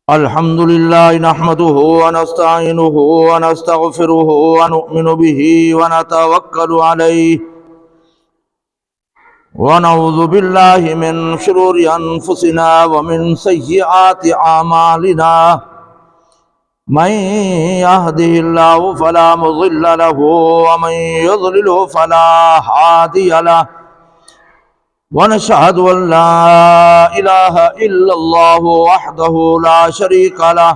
الحمد لله نحمده ونستعينه ونستغفره ونؤمن به ونتوكل عليه ونعوذ بالله من شرور أنفسنا ومن سيئات أعمالنا من يهده الله فلا مضل له ومن يضلل فلا هادي له ونشهد أن لا إله إلا الله وحده لا شريك له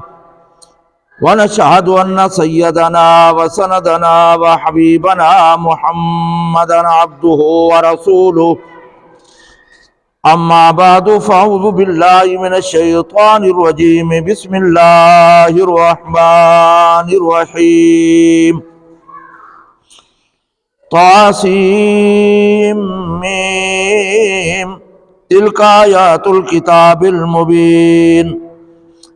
ونشهد أن سيدنا وسندنا وحبيبنا محمدا عبده ورسوله أما بعد فأعوذ بالله من الشيطان الرجيم بسم الله الرحمن الرحيم طاسيم تلك آيات الكتاب المبين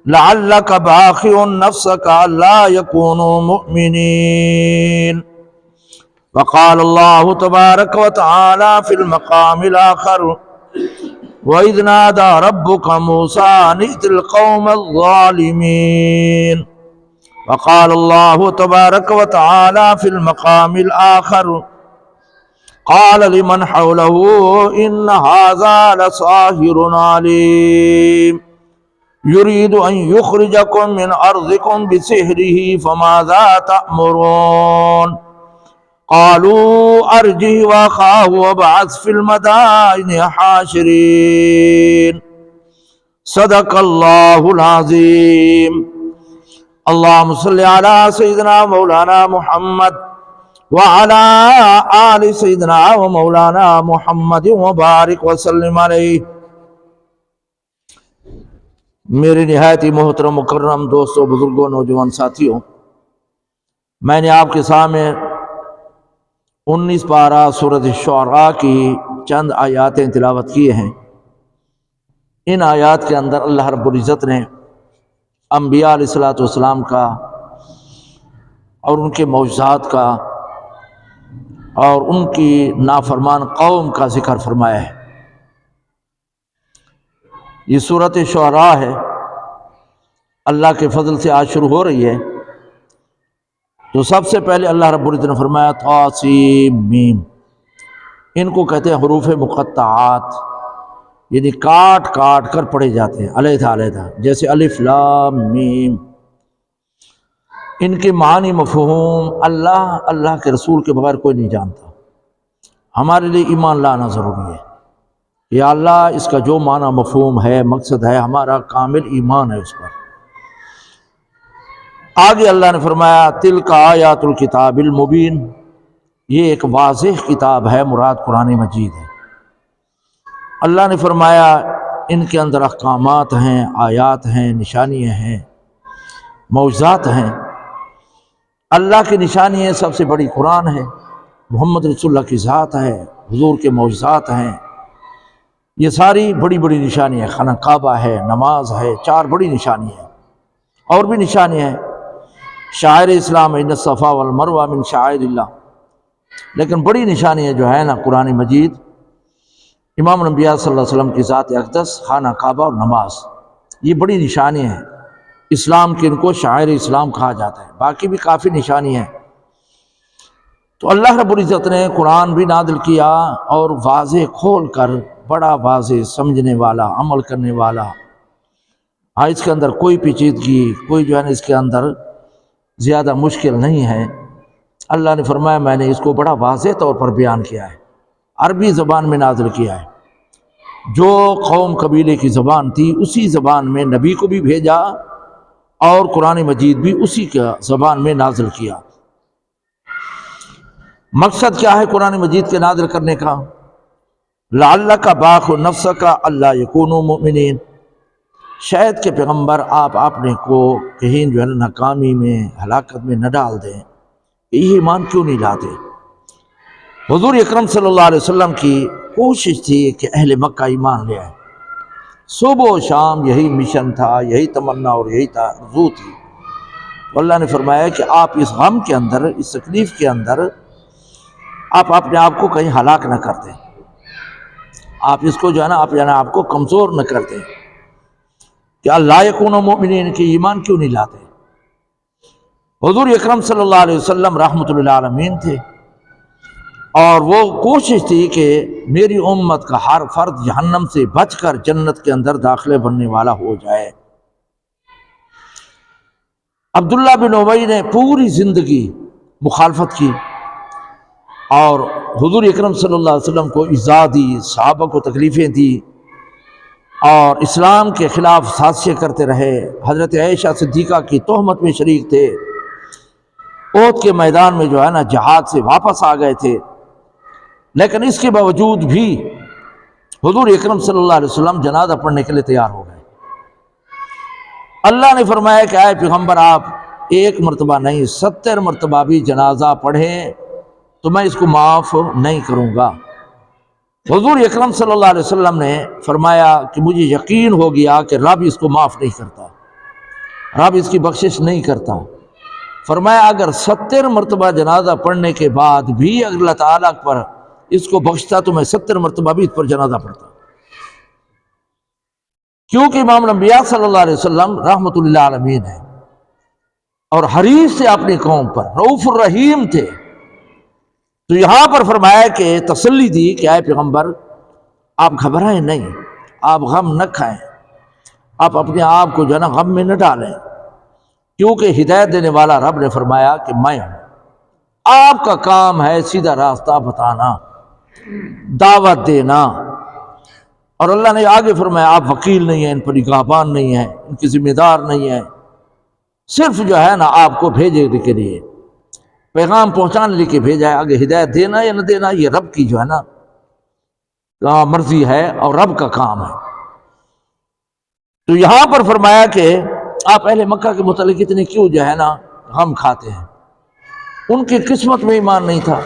لعلك باخع نفسك ألا يكونوا مؤمنين وقال الله تبارك وتعالى في المقام الآخر وإذ نادى ربك موسى أن ائت القوم الظالمين وقال الله تبارك وتعالى في المقام الآخر قال لمن حوله إن هذا لساحر عليم يريد أن يخرجكم من أرضكم بسحره فماذا تأمرون قالوا أرجه وأخاه وابعث في المدائن حاشرين صدق الله العظيم اللهم صل على سيدنا مولانا محمد وعلى آل سيدنا ومولانا محمد وبارک وسلم علیہ۔ میرے نہایت ہی محترم مکرم دوستوں، بزرگوں، نوجوان ساتھیوں، میں نے آپ کے سامنے 19 پارہ سورۃ الشعراء کی چند آیاتیں تلاوت کیے ہیں۔ ان آیات کے اندر اللہ رب العزت نے انبیاء علیہ السلام کا اور ان کے معجزات کا اور ان کی نافرمان قوم کا ذکر فرمایا ہے۔ یہ سورۃ شعراء ہے، اللہ کے فضل سے آج شروع ہو رہی ہے۔ تو سب سے پہلے اللہ رب العزت نے فرمایا طاسیم میم، ان کو کہتے ہیں حروف مقطعات، یعنی کاٹ کاٹ کر پڑھے جاتے ہیں علیحدہ علیحدہ، جیسے الف لام میم۔ ان کے معنی مفہوم اللہ کے رسول کے بغیر کوئی نہیں جانتا۔ ہمارے لیے ایمان لانا ضروری ہے، یا اللہ اس کا جو معنی مفہوم ہے، مقصد ہے، ہمارا کامل ایمان ہے اس پر۔ آگے اللہ نے فرمایا تلک آیات الکتاب المبین، یہ ایک واضح کتاب ہے، مراد قرآن مجید ہے۔ اللہ نے فرمایا ان کے اندر احکامات ہیں، آیات ہیں، نشانیاں ہیں، معجزات ہیں۔ اللہ کی نشانی ہے، سب سے بڑی قرآن ہے، محمد رسول اللہ کی ذات ہے، حضور کے معجزات ہیں، یہ ساری بڑی بڑی نشانی ہیں۔ خانہ کعبہ ہے، نماز ہے، 4 بڑی نشانی ہیں۔ اور بھی نشانی ہیں، شاعر اسلام ان الصفا والمروہ من شعائر اللہ، لیکن بڑی نشانی ہے جو ہے نا قرآن مجید، امام الانبیاء صلی اللہ علیہ وسلم کی ذات اقدس، خانہ کعبہ اور نماز، یہ بڑی نشانی ہیں اسلام کی، ان کو شاعر اسلام کہا جاتا ہے۔ باقی بھی کافی نشانی ہیں۔ تو اللہ رب العزت نے قرآن بھی نازل کیا اور واضح کھول کر، بڑا واضح، سمجھنے والا، عمل کرنے والا۔ اس کے اندر کوئی پیچیدگی، کوئی جو ہے نا اس کے اندر زیادہ مشکل نہیں ہے۔ اللہ نے فرمایا میں نے اس کو بڑا واضح طور پر بیان کیا ہے، عربی زبان میں نازل کیا ہے۔ جو قوم قبیلے کی زبان تھی اسی زبان میں نبی کو بھی بھیجا، اور قرآن مجید بھی اسی کا زبان میں نازل کیا۔ مقصد کیا ہے قرآن مجید کے نازل کرنے کا؟ لعلک باخع نفسک الا یکونوا مؤمنین، شاید کہ پیغمبر آپ اپنے کو کہیں جو ہے ناکامی میں، ہلاکت میں نہ ڈال دیں، یہ ایمان کیوں نہیں لاتے؟ حضور اکرم صلی اللہ علیہ وسلم کی کوشش تھی کہ اہل مکہ ایمان لے آئے، صبح و شام یہی مشن تھا، یہی تمنا اور یہی آرزو تھی۔ اللہ نے فرمایا کہ آپ اس غم کے اندر، اس تکلیف کے اندر آپ اپنے آپ کو کہیں ہلاک نہ کر دیں۔ آپ اس کو جو ہے نا آپ کو کمزور نہ کر دیں کہ اللہ یکون مؤمنین کے ایمان کیوں نہیں لاتے۔ حضور اکرم صلی اللہ علیہ وسلم رحمۃ للعالمین تھے، اور وہ کوشش تھی کہ میری امت کا ہر فرد جہنم سے بچ کر جنت کے اندر داخلے بننے والا ہو جائے۔ عبداللہ بن ابی نے پوری زندگی مخالفت کی اور حضور اکرم صلی اللہ علیہ وسلم کو ایذا دی، صحابہ کو تکلیفیں دی، اور اسلام کے خلاف سازشیں کرتے رہے۔ حضرت عائشہ صدیقہ کی تہمت میں شریک تھے، احد کے میدان میں جو ہے نا جہاد سے واپس آ گئے تھے، لیکن اس کے باوجود بھی حضور اکرم صلی اللہ علیہ وسلم جنازہ پڑھنے کے لیے تیار ہو گئے۔ اللہ نے فرمایا کہ اے پیغمبر آپ ایک مرتبہ نہیں 70 مرتبہ بھی جنازہ پڑھیں تو میں اس کو معاف نہیں کروں گا۔ حضور اکرم صلی اللہ علیہ وسلم نے فرمایا کہ مجھے یقین ہو گیا کہ رب اس کو معاف نہیں کرتا، رب اس کی بخشش نہیں کرتا۔ فرمایا اگر 70 مرتبہ جنازہ پڑھنے کے بعد بھی اگر اللہ تعالیٰ پر اس کو بخشتا تو میں 70 مرتبہ بھی اس پر جنازہ پڑھتا، کیونکہ امام الانبیاء صلی اللہ علیہ وسلم رحمۃ اللہ عالمین ہے اور حریص تھے اپنی قوم پر، رؤوف الرحیم تھے۔ تو یہاں پر فرمایا کہ تسلی دی کہ اے پیغمبر آپ گھبرائیں نہیں، آپ غم نہ کھائیں، آپ اپنے آپ کو جو ہے نا غم میں نہ ڈالیں، کیونکہ ہدایت دینے والا رب نے فرمایا کہ میں ہوں، آپ کا کام ہے سیدھا راستہ بتانا، دعوت دینا۔ اور اللہ نے آگے فرمایا آپ وکیل نہیں ہیں، ان پر نگہبان نہیں ہیں، ان کی ذمہ دار نہیں ہیں، صرف جو ہے نا آپ کو بھیجے کے لیے پیغام پہنچانے کے بھیجا ہے، آگے ہدایت دینا یا نہ دینا یہ رب کی جو ہے نا مرضی ہے اور رب کا کام ہے۔ تو یہاں پر فرمایا کہ آپ اہل مکہ کے متعلق اتنے کیوں جو ہے نا غم کھاتے ہیں، ان کی قسمت میں ایمان نہیں تھا۔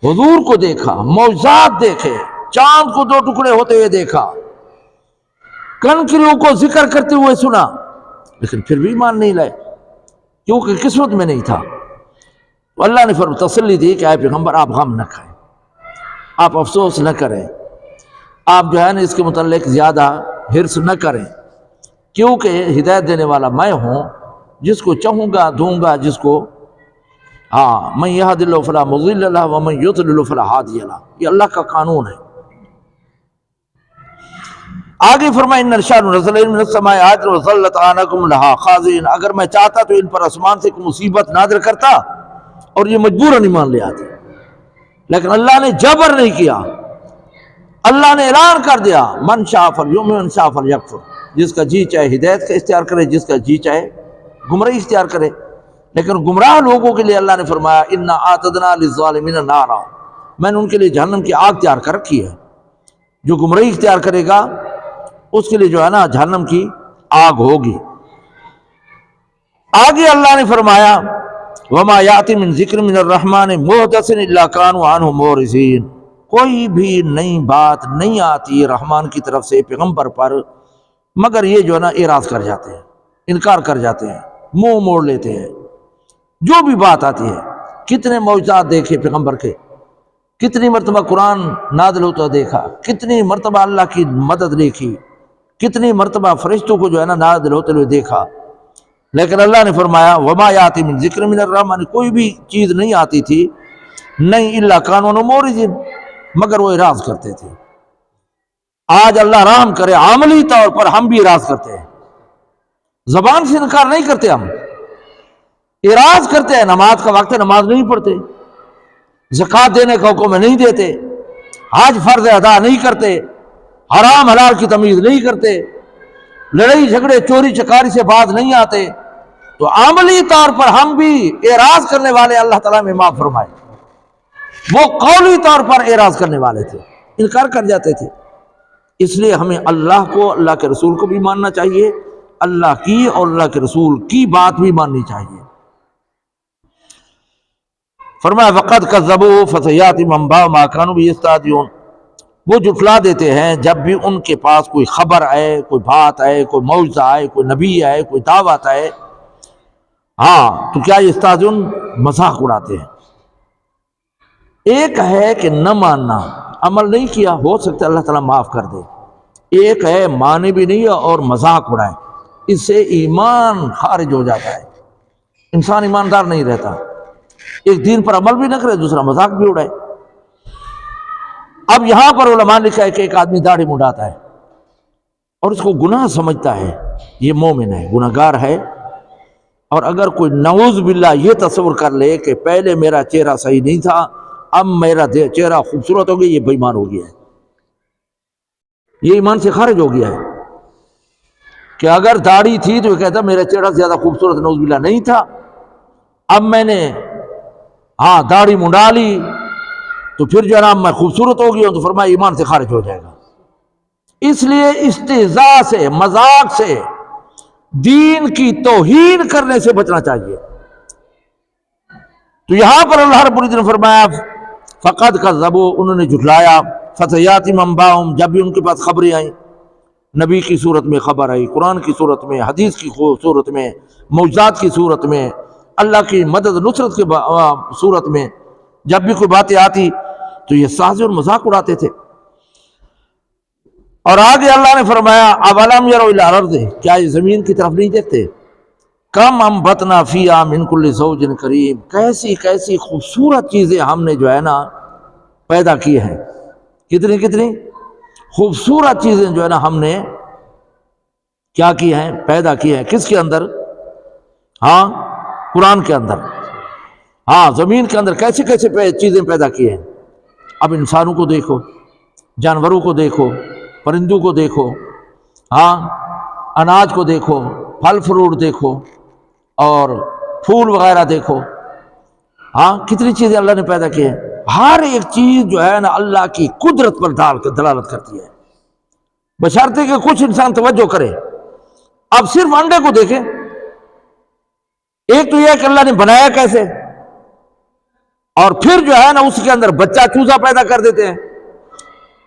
حضور کو دیکھا، معجزات دیکھے، چاند کو 2 ٹکڑے ہوتے ہوئے دیکھا، کنکریوں کو ذکر کرتے ہوئے سنا، لیکن پھر بھی ایمان نہیں لائے کیونکہ قسمت میں نہیں تھا۔ تو اللہ نے پھر تسلی دی کہ اے پیغمبر آپ غم نہ کھائیں، آپ افسوس نہ کریں، آپ جو ہے نا اس کے متعلق زیادہ حرص نہ کریں، کیونکہ ہدایت دینے والا میں ہوں، جس کو چاہوں گا دوں گا، جس کو من یہد اللہ فلا مضل لہ ومن یضلل فلا ہادی لہ، یہ اللہ کا قانون ہے۔ آگے فرمایا ان نشاء ننزل من السماء آیۃ وظلت اعناقهم لها خاضعین، اگر میں چاہتا تو ان پر آسمان سے کوئی مصیبت نازل کرتا اور یہ مجبوراً ایمان لے آتے، لیکن اللہ نے جبر نہیں کیا، اللہ نے اعلان کر دیا من شاء فلیؤمن ومن شاء فلیکفر، جس کا جی چاہے ہدایت کا اختیار کرے، جس کا جی چاہے گمراہی اختیار کرے۔ لیکن گمراہ لوگوں کے لیے اللہ نے فرمایا انا اعتدنا للظالمین نارا، میں نے ان کے لیے جہنم کی آگ تیار کر رکھی ہے، جو گمراہی اختیار کرے گا اس کے لیے جو ہے نا جہنم کی آگ ہوگی۔ آگے اللہ نے فرمایا وما یاتی من ذکر من الرحمن محدث الا كانوا عنه معرضین، کوئی بھی نئی بات نہیں آتی رحمان کی طرف سے پیغمبر پر مگر یہ جو ہے نا اعراض کر جاتے ہیں، انکار کر جاتے ہیں، منہ موڑ لیتے ہیں۔ جو بھی بات آتی ہے، کتنے معجزات دیکھے پیغمبر کے، کتنی مرتبہ قرآن نازل ہوتا دیکھا، کتنی مرتبہ اللہ کی مدد دیکھی، کتنی مرتبہ فرشتوں کو جو ہے نا نازل ہوتے ہوئے دیکھا، لیکن اللہ نے فرمایا وما یاتی من ذکر من الرحمن، کوئی بھی چیز نہیں آتی تھی نہیں الا كانوا معرضین، مگر وہ اعراض کرتے تھے۔ آج اللہ رحم کرے عملی طور پر ہم بھی اعراض کرتے ہیں، زبان سے انکار نہیں کرتے، ہم اعراض کرتے ہیں، نماز کا وقت ہے نماز نہیں پڑھتے، زکوٰۃ دینے کا حکم نہیں دیتے، حج فرض ادا نہیں کرتے، حرام حلال کی تمیز نہیں کرتے، لڑائی جھگڑے چوری چکاری سے باز نہیں آتے۔ تو عملی طور پر ہم بھی اعراض کرنے والے اللہ تعالیٰ میں معاف فرمائے، وہ قولی طور پر اعراض کرنے والے تھے، انکار کر جاتے تھے۔ اس لیے ہمیں اللہ کو، اللہ کے رسول کو بھی ماننا چاہیے، اللہ کی اور اللہ کے رسول کی بات بھی ماننی چاہیے۔ فرمایا فقد کذبوا فسیأتی من بعد ما كانوا به یستهزئون، وہ جھٹلا دیتے ہیں جب بھی ان کے پاس کوئی خبر آئے، کوئی بات آئے، کوئی معجزہ آئے، کوئی نبی آئے، کوئی دعوت آئے، ہاں تو کیا یستہزئون، مذاق اڑاتے ہیں۔ ایک ہے کہ نہ ماننا عمل نہیں کیا، ہو سکتا ہے اللہ تعالیٰ معاف کر دے۔ ایک ہے مانے بھی نہیں اور مذاق اڑائے، اس سے ایمان خارج ہو جاتا ہے، انسان ایماندار نہیں رہتا۔ ایک دین پر عمل بھی نہ کرے، دوسرا مذاق بھی اڑائے۔ اب یہاں پر علماء نے لکھا ہے کہ ایک آدمی داڑھی منڈاتا ہے اور اس کو گناہ سمجھتا ہے، یہ مومن ہے، گناہ گار ہے، اور اگر کوئی نعوذ باللہ یہ تصور کر لے کہ پہلے میرا چہرہ صحیح نہیں تھا، اب میرا چہرہ خوبصورت ہو گیا، یہ بے ایمان ہو گیا ہے، یہ ایمان سے خارج ہو گیا ہے۔ کہ اگر داڑھی تھی تو وہ کہتا میرا چہرہ زیادہ خوبصورت نعوذ باللہ نہیں تھا، اب میں نے داڑھی منڈا لی تو پھر جو ہے نا میں خوبصورت ہو گیا ہوں، تو فرمایا ایمان سے خارج ہو جائے گا۔ اس لیے استہزاء سے، مذاق سے، دین کی توہین کرنے سے بچنا چاہیے۔ تو یہاں پر اللہ رب العزت نے فرمایا فقد کذبوا، انہوں نے جھٹلایا، فتیاتہم انباؤہم، جب بھی ان کے پاس خبریں آئیں، نبی کی صورت میں خبر آئی، قرآن کی صورت میں، حدیث کی صورت میں، معجزات کی صورت میں، اللہ کی مدد نصرت کی صورت میں، جب بھی کوئی باتیں آتی تو یہ سازی اور مذاق اڑاتے تھے۔ اور آگے اللہ نے فرمایا اولم یروا الی الارض، کیا یہ زمین کی طرف نہیں دیکھتے، کم انبتنا فیہا من کل زوج کریم، کیسی کیسی خوبصورت چیزیں ہم نے جو ہے نا پیدا کی ہیں، کتنی کتنی خوبصورت چیزیں جو ہے نا ہم نے کیا کی ہیں، پیدا کی ہیں۔ کس کے اندر؟ قرآن کے اندر۔ زمین کے اندر کیسے کیسے چیزیں پیدا کی ہیں۔ اب انسانوں کو دیکھو، جانوروں کو دیکھو، پرندوں کو دیکھو، اناج کو دیکھو، پھل فروٹ دیکھو، اور پھول وغیرہ دیکھو، کتنی چیزیں اللہ نے پیدا کی ہیں۔ ہر ایک چیز جو ہے نا اللہ کی قدرت پر دلالت کرتی ہے، بشرطے کہ کچھ انسان توجہ کرے۔ اب صرف انڈے کو دیکھیں، ایک تو یہ کہ اللہ نے بنایا کیسے، اور پھر جو ہے نا اس کے اندر بچہ چوزا پیدا کر دیتے ہیں۔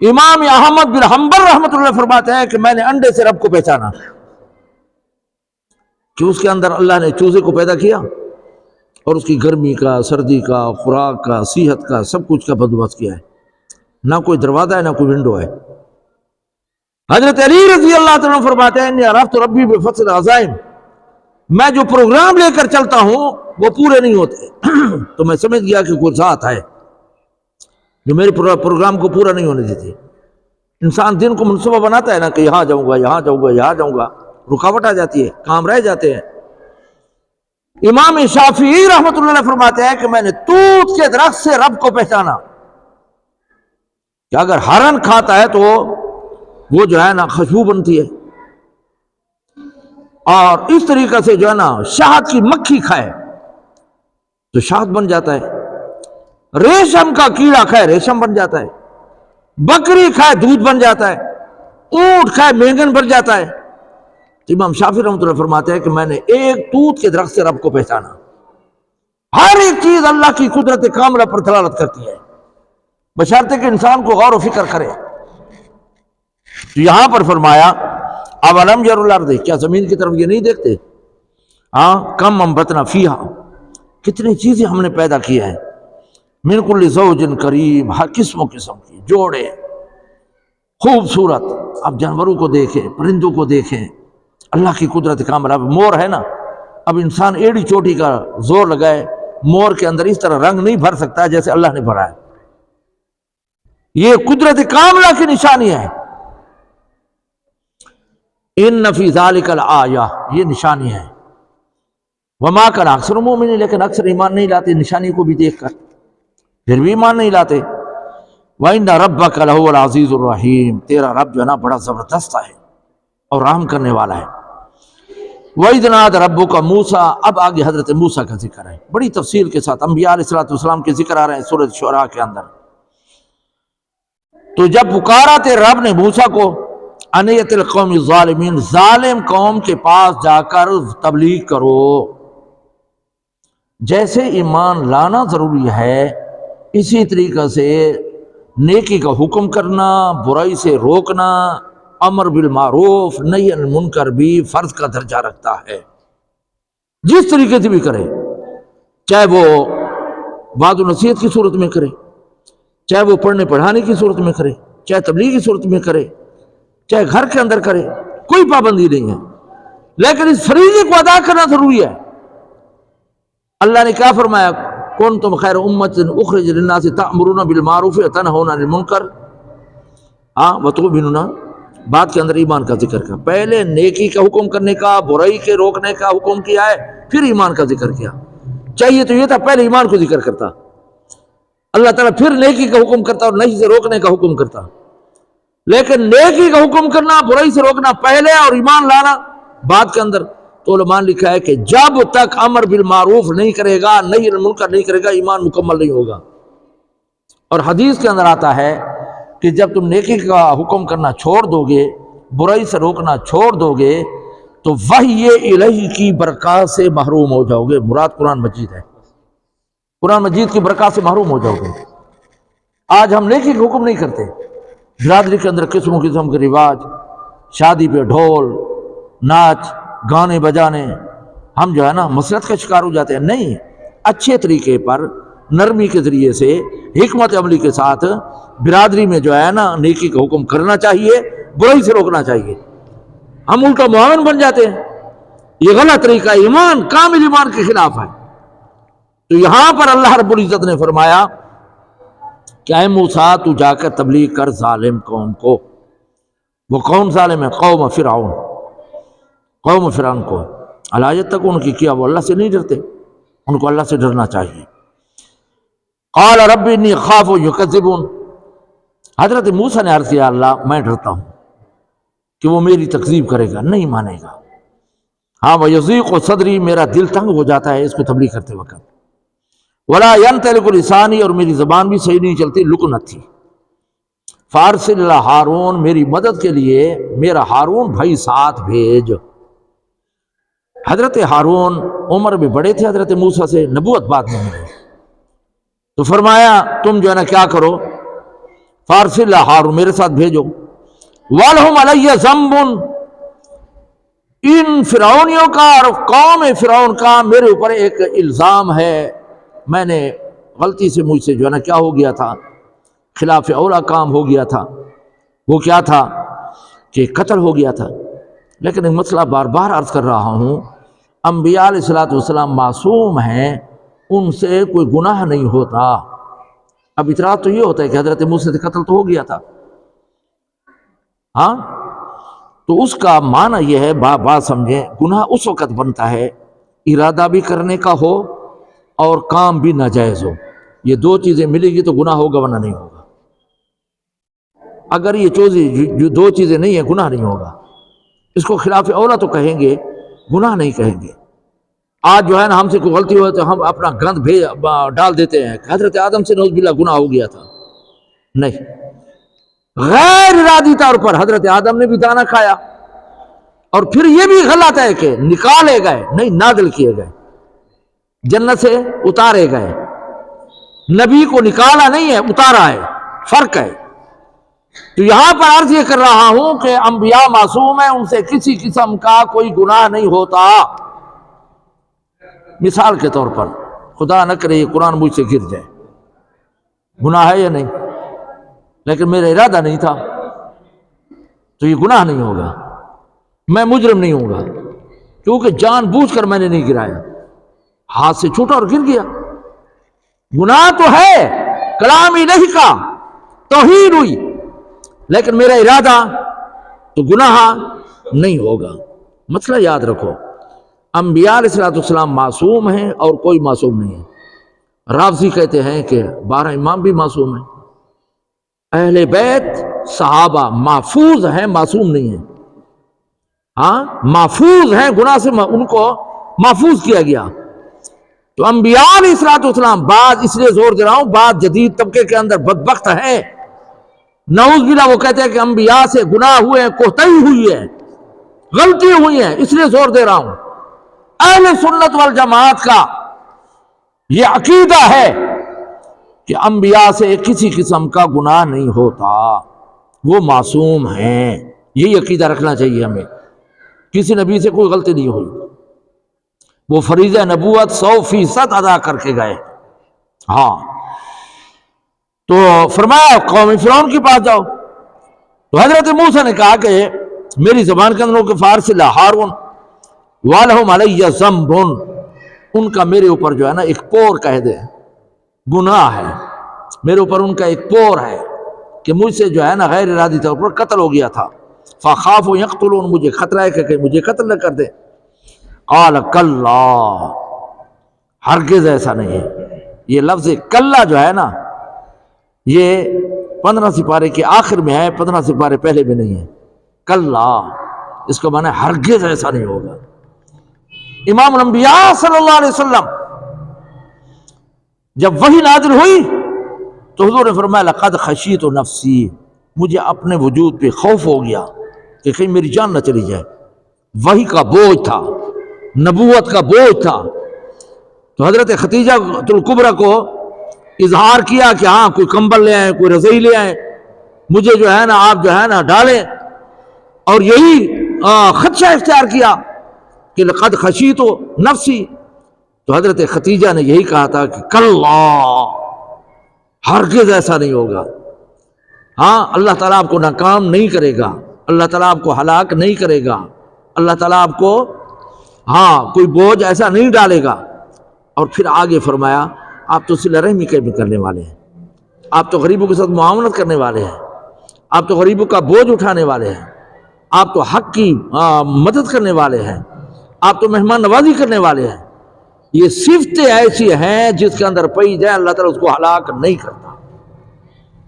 امام احمد بن حنبل رحمۃ اللہ فرماتے ہیں کہ میں نے انڈے سے رب کو پہچانا، کہ اس کے اندر اللہ نے چوزے کو پیدا کیا اور اس کی گرمی کا، سردی کا، خوراک کا، صحت کا، سب کچھ کا بندوبست کیا ہے، نہ کوئی دروازہ ہے نہ کوئی ونڈو ہے۔ حضرت علی رضی اللہ تعالیٰ عنہ فرماتے ہیں انی عرفت ربی بفصل العزائم، میں جو پروگرام لے کر چلتا ہوں وہ پورے نہیں ہوتے تو میں سمجھ گیا کہ کوئی ذات ہے جو میرے پروگرام کو پورا نہیں ہونے دیتی۔ انسان دن کو منصوبہ بناتا ہے نا کہ یہاں جاؤں گا، یہاں جاؤں گا، یہاں جاؤں گا، رکاوٹ آ جاتی ہے، کام رہ جاتے ہیں۔ امام شافعی رحمۃ اللہ علیہ فرماتے ہیں کہ میں نے توت کے درخت سے رب کو پہچانا، کہ اگر ہرن کھاتا ہے تو وہ جو ہے نا خوشبو بنتی ہے، اور اس طریقے سے جو ہے نا شہد کی مکھی کھائے تو شہد بن جاتا ہے، ریشم کا کیڑا کھائے ریشم بن جاتا ہے، بکری کھائے دودھ بن جاتا ہے، اونٹ کھائے مینگن بن جاتا ہے۔ تو امام شافعی رحمۃ اللہ فرماتے ہیں کہ میں نے ایک توت کے درخت سے رب کو پہچانا۔ ہر ایک چیز اللہ کی قدرت کاملہ پر دلالت کرتی ہے، بشرطے کہ انسان کو غور و فکر کرے۔ تو یہاں پر فرمایا اولم یروا الی الارض، کیا زمین کی طرف یہ نہیں دیکھتے، کم انبتنا فیہا، کتنی چیزیں ہم نے پیدا کی ہیں، من کل زوج کریم، ہر قسم و قسم کی جوڑے خوبصورت۔ اب جانوروں کو دیکھیں، پرندوں کو دیکھیں، اللہ کی قدرت کاملہ۔ اب مور ہے نا، اب انسان ایڑی چوٹی کا زور لگائے، مور کے اندر اس طرح رنگ نہیں بھر سکتا جیسے اللہ نے بھرا ہے۔ یہ قدرت کاملہ کی نشانی ہے۔ ان فی ذلک لآیہ، یہ نشانی ہے۔ وما کان اکثر مومنین، لیکن اکثر ایمان نہیں لاتے نشانی کو بھی دیکھ کر، پھر بھی ایمان نہیں لاتے۔ وَإِنَّ رَبَّكَ لَهُوَ الْعَزِيزُ الرَّحِيمُ، تیرا رب جو ہے نا بڑا زبردست ہے اور رحم کرنے والا ہے۔ وَإِذْ نَادَى رَبُّكَ مُوسَىٰ، اب آگے حضرت موسیٰ کا ذکر ہے، بڑی تفصیل کے ساتھ انبیاء علیہ السلام کے ذکر آ رہے ہیں سورۃ شعراء کے اندر۔ تو جب پکارا تھے رب نے موسیٰ کو، ان ائت القوم الظالمین، ظالم قوم کے پاس جا کر تبلیغ کرو۔ جیسے ایمان لانا ضروری ہے، اسی طریقے سے نیکی کا حکم کرنا، برائی سے روکنا، امر بالمعروف نہی عن المنکر بھی فرض کا درجہ رکھتا ہے، جس طریقے سے بھی کرے، چاہے وہ وعظ و نصیحت کی صورت میں کرے، چاہے وہ پڑھنے پڑھانے کی صورت میں کرے، چاہے تبلیغ کی صورت میں کرے، چاہے گھر کے اندر کرے، کوئی پابندی نہیں ہے، لیکن اس فریضے کو ادا کرنا ضروری ہے۔ اللہ نے کیا فرمایا؟ کنتم خیر امۃ اخرجت للناس تأمرون بالمعروف وتنہون عن المنکر وتؤمنون، بات کے اندر ایمان کا ذکر کیا، پہلے نیکی کا حکم کرنے کا، برائی کے روکنے کا حکم کیا ہے، پھر ایمان کا ذکر کیا۔ چاہیے تو یہ تھا پہلے ایمان کو ذکر کرتا اللہ تعالیٰ، پھر نیکی کا حکم کرتا اور نیکی سے روکنے کا حکم کرتا، لیکن نیکی کا حکم کرنا، برائی سے روکنا پہلے اور ایمان لانا بعد کے اندر۔ تو علماء نے لکھا ہے کہ جب تک امر بالمعروف نہیں کرے گا، نہی عن المنکر نہیں کرے گا، ایمان مکمل نہیں ہوگا۔ اور حدیث کے اندر آتا ہے کہ جب تم نیکی کا حکم کرنا چھوڑ دو گے، برائی سے روکنا چھوڑ دو گے، تو وحی الہی کی برکات سے محروم ہو جاؤ گے۔ مراد قرآن مجید ہے، قرآن مجید کی برکات سے محروم ہو جاؤ گے۔ آج ہم نیکی کا حکم نہیں کرتے، برادری کے اندر قسم قسم کے رواج، شادی پہ ڈھول ناچ گانے بجانے، ہم جو ہے نا مسلط کا شکار ہو جاتے ہیں۔ نہیں، اچھے طریقے پر نرمی کے ذریعے سے حکمت عملی کے ساتھ برادری میں جو ہے نا نیکی کا حکم کرنا چاہیے، برائی سے روکنا چاہیے۔ ہم الٹا معاون بن جاتے ہیں، یہ غلط طریقہ، ایمان کامل ایمان کے خلاف ہے۔ تو یہاں پر اللہ رب العزت نے فرمایا کہ اے موسیٰ تو جا کر تبلیغ کر ظالم قوم کو۔ وہ کون ظالم ہے؟ قوم فرعون، قوم فرعون کو۔ الا یتقون کی کیا وہ اللہ سے نہیں ڈرتے؟ ان کو اللہ سے ڈرنا چاہیے۔ قال رب انی اخاف یکذبون، حضرت موسیٰ نے عرض کیا اللہ میں ڈرتا ہوں کہ وہ میری تکذیب کرے گا، نہیں مانے گا۔ ہاں ویضیق صدری، میرا دل تنگ ہو جاتا ہے اس کو تبلیغ کرتے وقت۔ ولا ینطلق لسانی، اور میری زبان بھی صحیح نہیں چلتی، لکنت تھی۔ فارسل الی ہارون، میری مدد کے لیے میرا ہارون بھائی ساتھ بھیج۔ حضرت ہارون عمر میں بڑے تھے حضرت موسیٰ سے، نبوت بعد میں ملی، تو فرمایا تم جو ہے نا کیا کرو، فارسل الی ہارون، میرے ساتھ بھیجو۔ وَلَهُمْ عَلَيَّ ذَنْبٌ، ان فرعونیوں کا اور قوم فرعون کا میرے اوپر ایک الزام ہے، میں نے غلطی سے مجھ سے جو ہے نا کیا ہو گیا تھا، خلاف اولا کام ہو گیا تھا۔ وہ کیا تھا کہ قتل ہو گیا تھا۔ لیکن ایک مسئلہ بار بار عرض کر رہا ہوں، انبیاء علیہ السلام معصوم ہیں، ان سے کوئی گناہ نہیں ہوتا۔ اب اعتراض تو یہ ہوتا ہے کہ حضرت موسیٰ سے قتل تو ہو گیا تھا، ہاں، تو اس کا معنی یہ ہے، بات سمجھیں، گناہ اس وقت بنتا ہے ارادہ بھی کرنے کا ہو اور کام بھی ناجائز ہو، یہ دو چیزیں ملے گی تو گناہ ہوگا ورنہ نہیں ہوگا۔ اگر یہ جو دو چیزیں نہیں ہیں گناہ نہیں ہوگا۔ اس کو خلاف اولا تو کہیں گے، گناہ نہیں کہیں گے۔ آج جو ہے نا ہم سے کوئی غلطی ہو تو ہم اپنا گند ڈال دیتے ہیں، حضرت آدم سے نعوذ باللہ گناہ ہو گیا تھا، نہیں، غیر ارادی طور پر حضرت آدم نے بھی دانا کھایا، اور پھر یہ بھی غلط ہے کہ نکالے گئے، نہیں، نازل کیے گئے، جنت سے اتارے گئے۔ نبی کو نکالا نہیں ہے، اتارا ہے، فرق ہے۔ تو یہاں پر عرض یہ کر رہا ہوں کہ انبیاء معصوم ہیں، ان سے کسی قسم کا کوئی گناہ نہیں ہوتا۔ مثال کے طور پر خدا نہ کرے یہ قرآن مجھ سے گر جائے، گناہ ہے یا نہیں؟ لیکن میرا ارادہ نہیں تھا، تو یہ گناہ نہیں ہوگا، میں مجرم نہیں ہوں گا، کیونکہ جان بوجھ کر میں نے نہیں گرایا، ہاتھ سے چھوٹا اور گر گیا۔ گناہ تو ہے، کلام الہی کا توہین ہوئی، لیکن میرا ارادہ تو گناہ نہیں ہوگا۔ مسئلہ یاد رکھو، انبیاء علیہ السلام معصوم ہیں اور کوئی معصوم نہیں ہے۔ رافضی کہتے ہیں کہ 12 امام بھی معصوم ہیں، اہل بیت صحابہ محفوظ ہیں، معصوم نہیں ہیں، ہاں محفوظ ہیں گناہ سے، ان کو محفوظ کیا گیا۔ تو انبیاء علیہ السلام، بعض اس لیے زور دے رہا ہوں، بعض جدید طبقے کے اندر بدبخت ہیں، نعوذ باللہ، وہ کہتے ہیں کہ انبیاء سے گناہ ہوئے ہیں، کوتاہی ہوئی ہے، غلطی ہوئی ہے، اس لیے زور دے رہا ہوں۔ اہل سنت والجماعت کا یہ عقیدہ ہے کہ انبیاء سے کسی قسم کا گناہ نہیں ہوتا، وہ معصوم ہیں، یہی عقیدہ رکھنا چاہیے ہمیں۔ کسی نبی سے کوئی غلطی نہیں ہوئی، وہ فریضہ نبوت 100% ادا کر کے گئے۔ ہاں، تو فرمایا قوم فرعون کے پاس جاؤ. تو حضرت موسیٰ نے کہا کہ میری زبان کے اندر فارسی ہارون وَلَهُمْ عَلَيَّ ذَنْبٌ، ان کا میرے اوپر جو ہے نا ایک پور کہہ دے گناہ ہے، میرے اوپر ان کا ایک پور ہے کہ مجھ سے جو ہے نا غیر ارادی طور پر قتل ہو گیا تھا. فَخَافُوا يَقْتُلُونَ، مجھے خطرہ ہے کہ مجھے قتل نہ کر دے. قَالَ كَلَّا، ہرگز ایسا نہیں ہے. یہ لفظ کلّا جو ہے نا یہ 15 سپارے کے آخر میں ہے، 15 سپارے پہلے بھی نہیں ہے. کلّا اس کا معنی ہرگز ایسا نہیں ہوگا. امام الانبیاء صلی اللہ علیہ وسلم جب وحی نازل ہوئی تو حضور نے فرمایا لقد خشیت نفسی، مجھے اپنے وجود پہ خوف ہو گیا کہ کہیں میری جان نہ چلی جائے. وحی کا بوجھ تھا، نبوت کا بوجھ تھا. تو حضرت خدیجہ الکبریٰ کو اظہار کیا کہ ہاں کوئی کمبل لے آئیں، کوئی رضائی لے آئیں، مجھے جو ہے نا آپ جو ہے نا ڈالیں. اور یہی خدشہ اختیار کیا کہ لقد خشیت نفسی. تو حضرت خدیجہ نے یہی کہا تھا کہ کلّا، ہرگز ایسا نہیں ہوگا. ہاں اللہ تعالیٰ آپ کو ناکام نہیں کرے گا، اللہ تعالیٰ آپ کو ہلاک نہیں کرے گا، اللہ تعالیٰ آپ کو کوئی بوجھ ایسا نہیں ڈالے گا. اور پھر آگے فرمایا آپ تو صلہ رحمی کرنے والے ہیں، آپ تو غریبوں کے ساتھ معاملت کرنے والے ہیں، آپ تو غریبوں کا بوجھ اٹھانے والے ہیں، آپ تو حق کی مدد کرنے والے ہیں، آپ تو مہمان نوازی کرنے والے ہیں. یہ صفتیں ایسی ہیں جس کے اندر پئی جائے اللہ تعالیٰ اس کو ہلاک نہیں کرتا.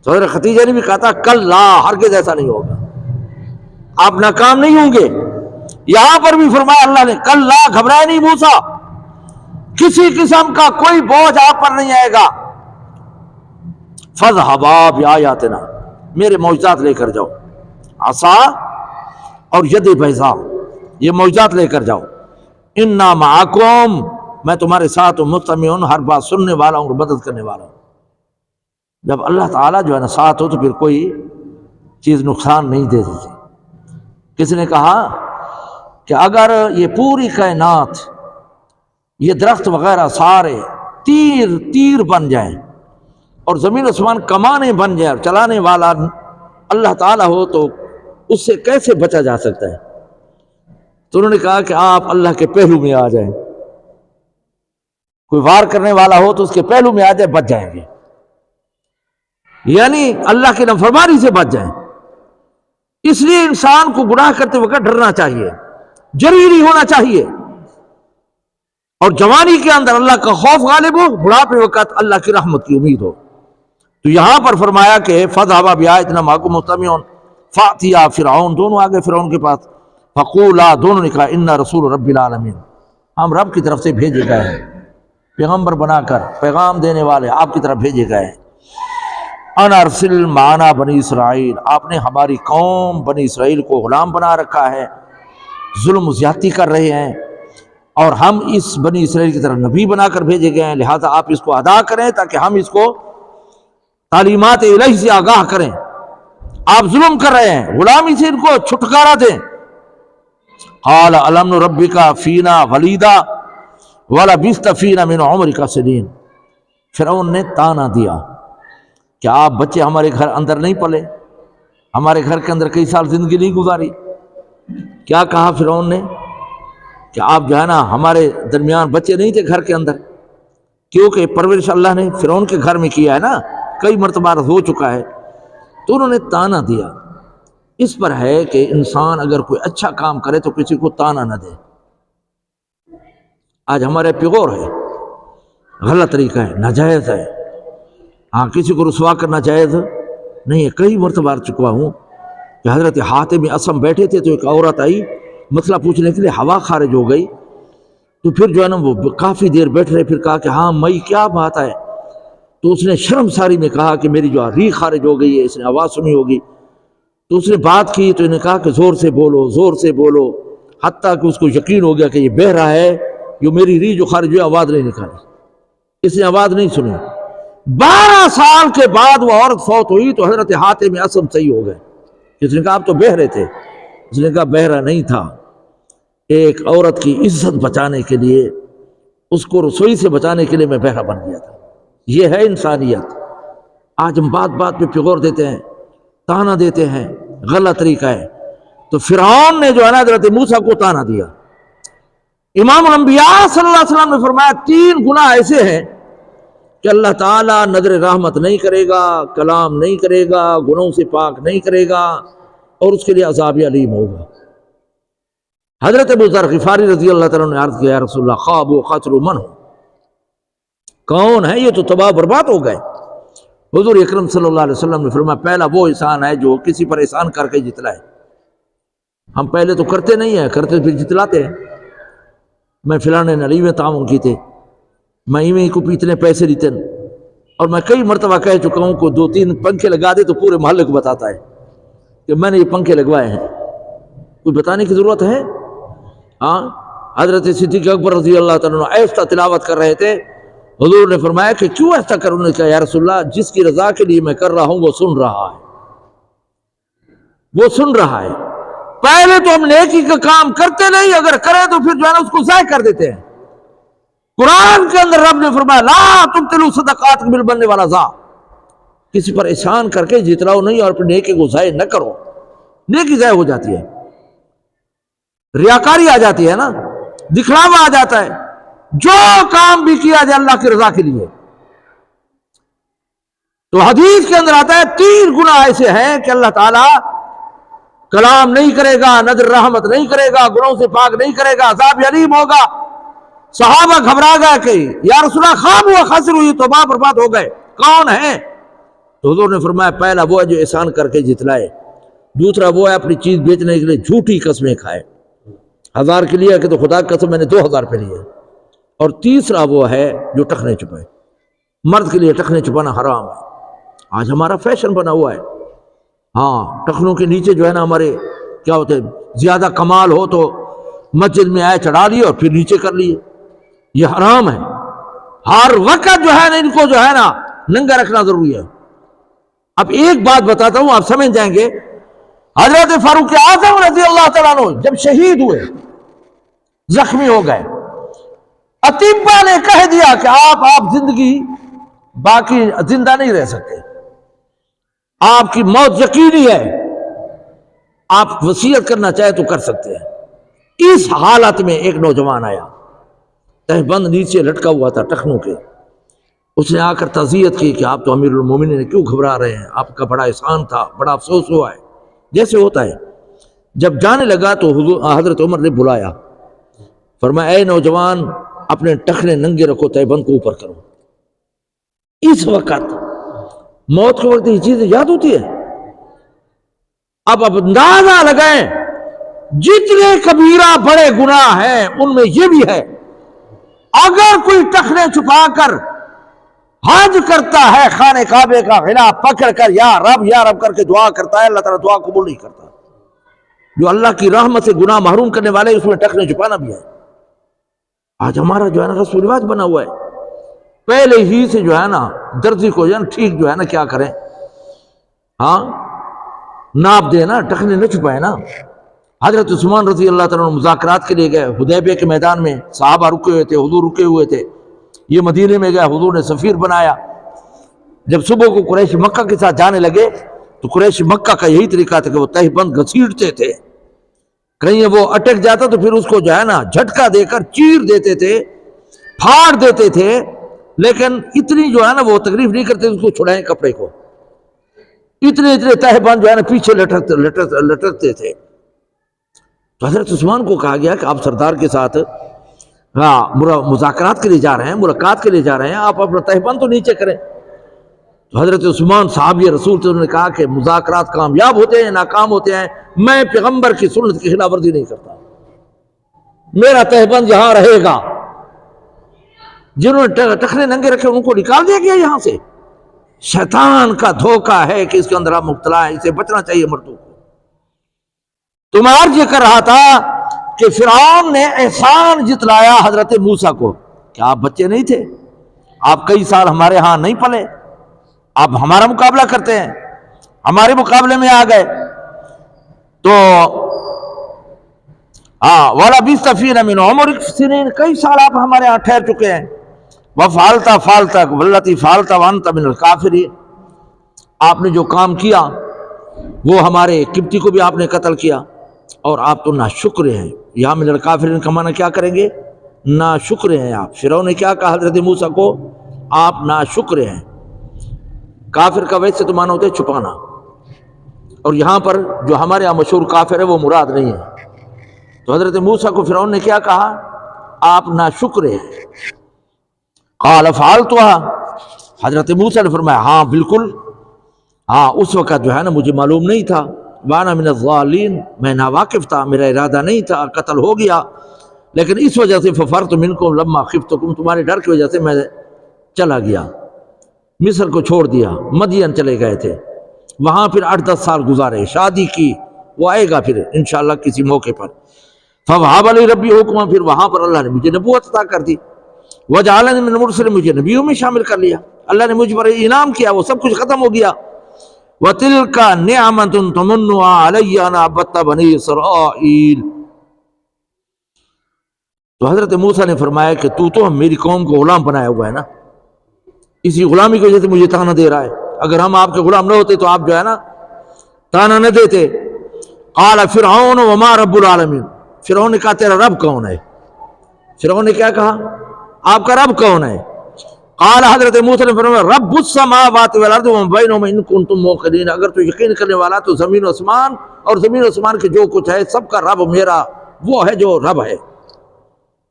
تو حضرت خدیجہ نے بھی کہا تھا کلّا، ہرگز ایسا نہیں ہوگا، آپ ناکام نہیں ہوں گے. یہاں پر بھی فرمایا اللہ نے کلّا، گھبرائے نہیں موسیٰ، کسی قسم کا کوئی بوجھ آپ پر نہیں آئے گا. فَاذْهَبَا بِآيَاتِنَا، میرے معجزات لے کر جاؤ. عصا اور ید بیضا، یہ معجزات لے کر جاؤ. اِنَّا مَعَكُمْ، میں تمہارے ساتھ ہوں، مستمعون، ہر بات سننے والا ہوں اور مدد کرنے والا ہوں. جب اللہ تعالیٰ جو ہے نا ساتھ ہو تو پھر کوئی چیز نقصان نہیں دے دیتی. کسی نے کہا کہ اگر یہ پوری کائنات، یہ درخت وغیرہ سارے تیر بن جائیں اور زمین آسمان کمانے بن جائیں اور چلانے والا اللہ تعالیٰ ہو تو اس سے کیسے بچا جا سکتا ہے؟ تو انہوں نے کہا کہ آپ اللہ کے پہلو میں آ جائیں، کوئی وار کرنے والا ہو تو اس کے پہلو میں آ جائے، بچ جائیں گے. یعنی اللہ کی نافرمانی سے بچ جائیں. اس لیے انسان کو گناہ کرتے وقت ڈرنا چاہیے، جری نہیں ہونا چاہیے، اور جوانی کے اندر اللہ کا خوف غالب ہو، بڑھاپے وقت اللہ کی رحمت کی امید ہو. تو یہاں پر فرمایا کہ فَاذْهَبَا بِآيَاتِنَا مَعَكُمْ مُسْتَمِعُونَ فَأْتِيَا فِرْعَوْنَ، دونوں آگے فرعون کے پاس. فَقُولَا، دونوں نے کہا اِنَّا رَسُولُ رَبِّ الْعَالَمِينَ، ہم رب کی طرف سے بھیجے گئے ہیں، پیغمبر بنا کر پیغام دینے والے آپ کی طرف بھیجے گئے ہیں. ان ارسل معنا بنی اسرائیل، آپ نے ہماری قوم بنی اسرائیل کو غلام بنا رکھا ہے، ظلم و زیادتی کر رہے ہیں، اور ہم اس بنی اسرائیل کی طرف نبی بنا کر بھیجے گئے ہیں، لہٰذا آپ اس کو ادا کریں تاکہ ہم اس کو تعلیمات الہی سے آگاہ کریں. آپ ظلم کر رہے ہیں، غلامی سے ان کو چھٹکارا دیں. قال الم نربک فینا ولیدا ولبثت فینا من عمرک سنین، فرعون نے تانا دیا کہ آپ بچے ہمارے گھر اندر نہیں پلے، ہمارے گھر کے اندر کئی سال زندگی نہیں گزاری. کیا کہا فرعون نے کہ آپ جو ہے نا ہمارے درمیان بچے نہیں تھے گھر کے اندر، کیونکہ پرورش اللہ نے فرعون کے گھر میں کیا ہے نا، کئی مرتبہ ہو چکا ہے. تو انہوں نے تانا دیا. اس پر ہے کہ انسان اگر کوئی اچھا کام کرے تو کسی کو تانا نہ دے. آج ہمارے پیغور ہے، غلط طریقہ ہے، ناجائز ہے. ہاں کسی کو رسوا کرنا جائز نہیں ہے. کئی مرتبہ آ چکا ہوں کہ حضرت حاتم اصم بیٹھے تھے تو ایک عورت آئی مسئلہ پوچھنے کے لیے، ہوا خارج ہو گئی. تو پھر جو ہے نا وہ کافی دیر بیٹھ رہے، پھر کہا کہ ہاں مئی کیا بات ہے؟ تو اس نے شرم ساری میں کہا کہ میری جو ریح خارج ہو گئی ہے. اس نے آواز سنی ہوگی تو اس نے بات کی، تو انہیں کہا کہ زور سے بولو، زور سے بولو، حتیٰ کہ اس کو یقین ہو گیا کہ یہ بہہ رہا ہے، جو میری ریح جو خارج ہوئی آواز نہیں نکالی. اس نے آواز نہیں سنی. 12 سال کے بعد وہ عورت فوت ہوئی تو حضرت حاتم اصم صحیح ہو گئے. اس نے کہا آپ تو بہہ رہے تھے. اس نے کہا بہرا نہیں تھا، ایک عورت کی عزت بچانے کے لیے، اس کو رسوئی سے بچانے کے لیے میں بہرا بن گیا تھا. یہ ہے انسانیت. آج ہم بات بات پہ پغور دیتے ہیں، تانا دیتے ہیں، غلط طریقہ ہے۔ تو فرعون نے جو ہے نا حضرت موسیٰ کو تانا دیا۔ امام الانبیاء صلی اللہ علیہ وسلم نے فرمایا 3 گناہ ایسے ہیں کہ اللہ تعالیٰ نظر رحمت نہیں کرے گا، کلام نہیں کرے گا، گناہوں سے پاک نہیں کرے گا، اور اس کے لیے عذاب علیم ہوگا۔ حضرت ابو ذر غفاری رضی اللہ تعالیٰ نے عرض کیا یا رسول اللہ خواب و خطر و من ہو، کون ہے یہ تو تباہ برباد ہو گئے۔ حضور اکرم صلی اللہ علیہ وسلم نے فرمایا پہلا وہ انسان ہے جو کسی پر احسان کر کے جتلائے۔ ہم پہلے تو کرتے نہیں ہیں، کرتے پھر جتلاتے ہیں۔ میں فلانے نلی میں تعاون کی تھے، میں ایویں کو اتنے پیسے دیتے، اور میں کئی مرتبہ کہہ چکا ہوں کہ 2-3 پنکھے لگا دے تو پورے محلے کو بتاتا ہے کہ میں نے یہ پنکھے لگوائے ہیں۔ کوئی بتانے کی ضرورت ہے؟ ہاں، حضرت صدیق اکبر رضی اللہ تعالیٰ عنہ ایسا تلاوت کر رہے تھے، حضور نے فرمایا کہ کیوں ایسا کروں؟ نے کہا یا رسول اللہ جس کی رضا کے لیے میں کر رہا ہوں وہ سن رہا ہے، وہ سن رہا ہے۔ پہلے تو ہم نیکی کا کام کرتے نہیں، اگر کریں تو پھر جو ہے نا اس کو ضائع کر دیتے ہیں۔ قرآن کے اندر رب نے فرمایا لا تبطلوا صدقاتکم بالمن والعذا، کسی پر احسان کر کے جتلاؤ نہیں اور پھر نیکی کو ضائع نہ کرو، نیکی ضائع ہو جاتی ہے، ریاکاری آ جاتی ہے نا، دکھلاوا آ جاتا ہے۔ جو کام بھی کیا جائے اللہ کی رضا کے لیے۔ تو حدیث کے اندر آتا ہے 3 گناہ ایسے ہیں کہ اللہ تعالیٰ کلام نہیں کرے گا، نظر رحمت نہیں کرے گا، گناہوں سے پاک نہیں کرے گا، عذاب علیم ہوگا۔ صحابہ گھبرا گئے کہ یا رسول اللہ خواب ہوا خسر ہوئی تو تباہ برباد ہو گئے، کون ہے؟ تو حضور نے فرمایا پہلا وہ ہے جو احسان کر کے جتلائے، دوسرا وہ ہے اپنی چیز بیچنے کے لیے جھوٹی قسمیں کھائے، 1000 کے لیے کہ تو خدا کی قسم میں نے 2000 پہ لیے، اور تیسرا وہ ہے جو ٹخنے چھپائے۔ مرد کے لیے ٹخنے چھپانا حرام ہے، آج ہمارا فیشن بنا ہوا ہے۔ ہاں، ٹخنوں کے نیچے جو ہے نا ہمارے کیا ہوتے ہیں، زیادہ کمال ہو تو مسجد میں آئے چڑھا لیے اور پھر نیچے کر لیے، یہ حرام ہے۔ ہر وقت جو ہے نا ان کو جو ہے نا ننگا رکھنا ضروری ہے۔ اب ایک بات بتاتا ہوں آپ سمجھ جائیں گے، حضرت فاروق اعظم رضی اللہ تعالیٰ عنہ جب شہید ہوئے، زخمی ہو گئے، اطباء نے کہہ دیا کہ آپ زندگی باقی زندہ نہیں رہ سکتے، آپ کی موت یقینی ہے، آپ وصیت کرنا چاہے تو کر سکتے ہیں۔ اس حالت میں ایک نوجوان آیا، تہبند نیچے لٹکا ہوا تھا ٹخنوں کے، اس نے آ کر تعزیت کی کہ آپ تو امیر المومنین کیوں گھبرا رہے ہیں، آپ کا بڑا احسان تھا، بڑا افسوس ہوا ہے، جیسے ہوتا ہے۔ جب جانے لگا تو حضرت عمر نے بلایا، فرمایا اے نوجوان اپنے ٹخنے ننگے رکھو، تہبند کو اوپر کرو۔ اس وقت موت کے وقت یہ چیزیں یاد ہوتی ہے۔ اب اندازہ لگائیں جتنے کبیرہ بڑے گناہ ہیں ان میں یہ بھی ہے۔ اگر کوئی ٹخنے چھپا کر حج کرتا ہے، خانہ کعبے کا غلاف پکڑ کر یا رب کر کے دعا کرتا ہے، اللہ تعالیٰ دعا قبول نہیں کرتا۔ جو اللہ کی رحمت سے گناہ محروم کرنے والے اس میں ٹخنے چھپانا بھی ہے۔ آج ہمارا جو ہے نا رسم و رواج بنا ہوا ہے، پہلے ہی سے جو ہے نا درزی کو جو ہے نا ٹھیک جو ہے نا کیا کریں، ہاں ناپ دے نا، ٹخنے نہ چھپائے نا۔ حضرت عثمان رضی اللہ تعالیٰ عنہ مذاکرات کے لیے گئے حدیبیہ کے میدان میں، صحابہ رکے ہوئے تھے، حضور رکے ہوئے تھے، یہ مدینے میں گئے، حضور نے سفیر بنایا۔ جب صبح کو قریش مکہ کے ساتھ جانے لگے تو قریش مکہ کا یہی طریقہ تھا کہ وہ تہبند گھسیٹتے تھے، کہیں وہ اٹک جاتا تو پھر اس کو جو ہے نا جھٹکا دے کر چیر دیتے تھے، پھاڑ دیتے تھے، لیکن اتنی جو ہے نا وہ تکلیف نہیں کرتے اس کو چھڑائیں کپڑے کو، اتنے تہبند جو ہے نا پیچھے لٹکتے تھے۔ تو حضرت عثمان کو کہا گیا کہ آپ سردار کے ساتھ مذاکرات کے لیے جا رہے ہیں، ملاقات کے لیے جا رہے ہیں، آپ اپنا تہبند تو نیچے کریں۔ تو حضرت عثمان صحابی رسول سے انہوں نے کہا کہ مذاکرات کامیاب ہوتے ہیں ناکام ہوتے ہیں، میں پیغمبر کی سنت کی خلاف ورزی نہیں کرتا، میرا تہبند یہاں رہے گا۔ جنہوں نے ٹخنے ننگے رکھے ان کو نکال دیا گیا یہاں سے۔ شیطان کا دھوکہ ہے کہ اس کے اندر آپ مبتلا ہے، اسے بچنا چاہیے مردوں کو۔ تو میں عرض یہ کر رہا تھا کہ فرعون نے احسان جتلایا حضرت موسیٰ کو کہ آپ بچے نہیں تھے، آپ کئی سال ہمارے ہاں نہیں پلے، آپ ہمارا مقابلہ کرتے ہیں، ہمارے مقابلے میں آ گئے تو وَلَبِثْتَ فِينَا مِنْ عُمُرِكَ سِنِينَ، کئی سال آپ ہمارے ہاں ٹھہر چکے ہیں۔ وَفَعَلْتَ فَعَلْتَ وَالَّتِي فَعَلْتَ وَأَنْتَ مِنَ الْكَافِرِينَ، آپ نے جو کام کیا وہ ہمارے قبطی کو بھی آپ نے قتل کیا اور آپ تو ناشکر ہیں. یہاں من الکافرین کا معنی کیا کریں گے؟ ناشکر ہیں آپ. فرعون نے کیا کہا حضرت موسیٰ کو؟ آپ ناشکر ہیں. کافر کا ویسے تو معنی ہوتا ہے چھپانا، اور یہاں پر جو ہمارے یہاں مشہور کافر ہے وہ مراد نہیں ہے. تو حضرت موسیٰ کو فرعون نے کیا کہا؟ آپ ناشکر ہیں. قال فعلتها، حضرت موسیٰ نے فرمایا ہاں بالکل، ہاں اس وقت جو ہے نا مجھے معلوم نہیں تھا، وانا من الضالین، میں ناواقف تھا، میرا ارادہ نہیں تھا، قتل ہو گیا. لیکن اس وجہ سے ففرت منکم لما خفتکم، تمہارے ڈر کی وجہ سے میں چلا گیا، مصر کو چھوڑ دیا، مدین چلے گئے تھے، وہاں پھر 8-10 سال گزارے، شادی کی. وہ آئے گا پھر انشاءاللہ کسی موقع پر. فوہب لی ربی حکما، پھر وہاں پر اللہ نے مجھے نبوت عطا کر دی. وجعلنی من المرسلین، مجھے نبیوں میں شامل کر لیا. اللہ نے مجھ پر انعام کیا، وہ سب کچھ ختم ہو گیا. وَتِلْكَ نِعْمَةٌ تَمُنُّهَا عَلَيَّ أَنْ عَبَدْتَ بَنِي إِسْرَائِيلَ. تو حضرت موسیٰ نے فرمایا کہ تو میری قوم کو غلام بنایا ہوا ہے نا، اسی غلامی کی وجہ سے مجھے تانا دے رہا ہے. اگر ہم آپ کے غلام نہ ہوتے تو آپ جو ہے نا تانا نہ دیتے. قال فرعون وما رب العالمین، فرعون نے کہا تیرا رب کون ہے؟ فرعون نے کیا کہا؟ آپ کا رب کون ہے؟ قال حضرت موسیٰ نے فرمایا رب السماوات والارض وما بینہما ان کنتم موقنین، اگر تو یقین کرنے والا تو زمین و آسمان اور زمین و آسمان کے جو کچھ ہے سب کا رب میرا وہ ہے جو رب ہے،